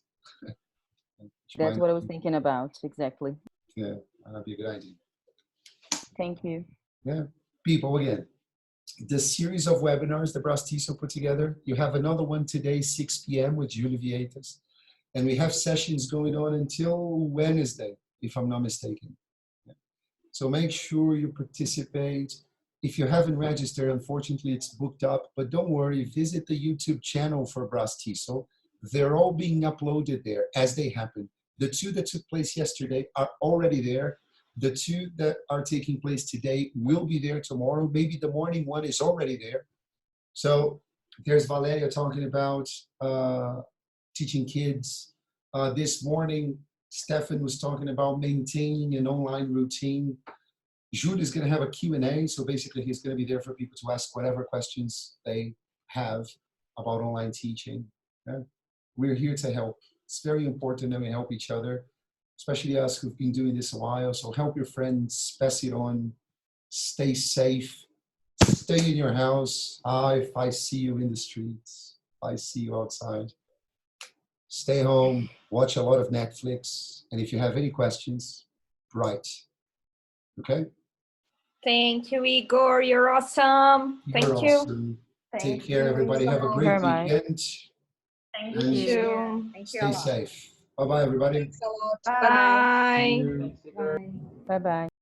[SPEAKER 6] That's what I was thinking about, exactly.
[SPEAKER 1] Yeah, that'd be a good idea.
[SPEAKER 6] Thank you.
[SPEAKER 1] Yeah, people, again, the series of webinars that Brastiso put together, you have another one today, 6 p.m. with Julie Vietas. And we have sessions going on until Wednesday, if I'm not mistaken. So make sure you participate. If you haven't registered, unfortunately, it's booked up. But don't worry, visit the YouTube channel for Brastiso. They're all being uploaded there as they happen. The two that took place yesterday are already there. The two that are taking place today will be there tomorrow. Maybe the morning one is already there. So there's Valeria talking about teaching kids. This morning, Stefan was talking about maintaining an online routine. Jules is going to have a Q&A, so basically he's going to be there for people to ask whatever questions they have about online teaching. Yeah? We're here to help. It's very important that we help each other, especially us who've been doing this a while. So help your friends, pass it on, stay safe, stay in your house. If I see you in the streets, if I see you outside, stay home, watch a lot of Netflix, and if you have any questions, write. Okay?
[SPEAKER 15] Thank you, Igor. You're awesome. Thank you.
[SPEAKER 1] Awesome. Take care, everybody. Have a great weekend.
[SPEAKER 15] Thank you.
[SPEAKER 1] Stay safe. Bye-bye, everybody.
[SPEAKER 15] Bye.
[SPEAKER 6] Bye-bye.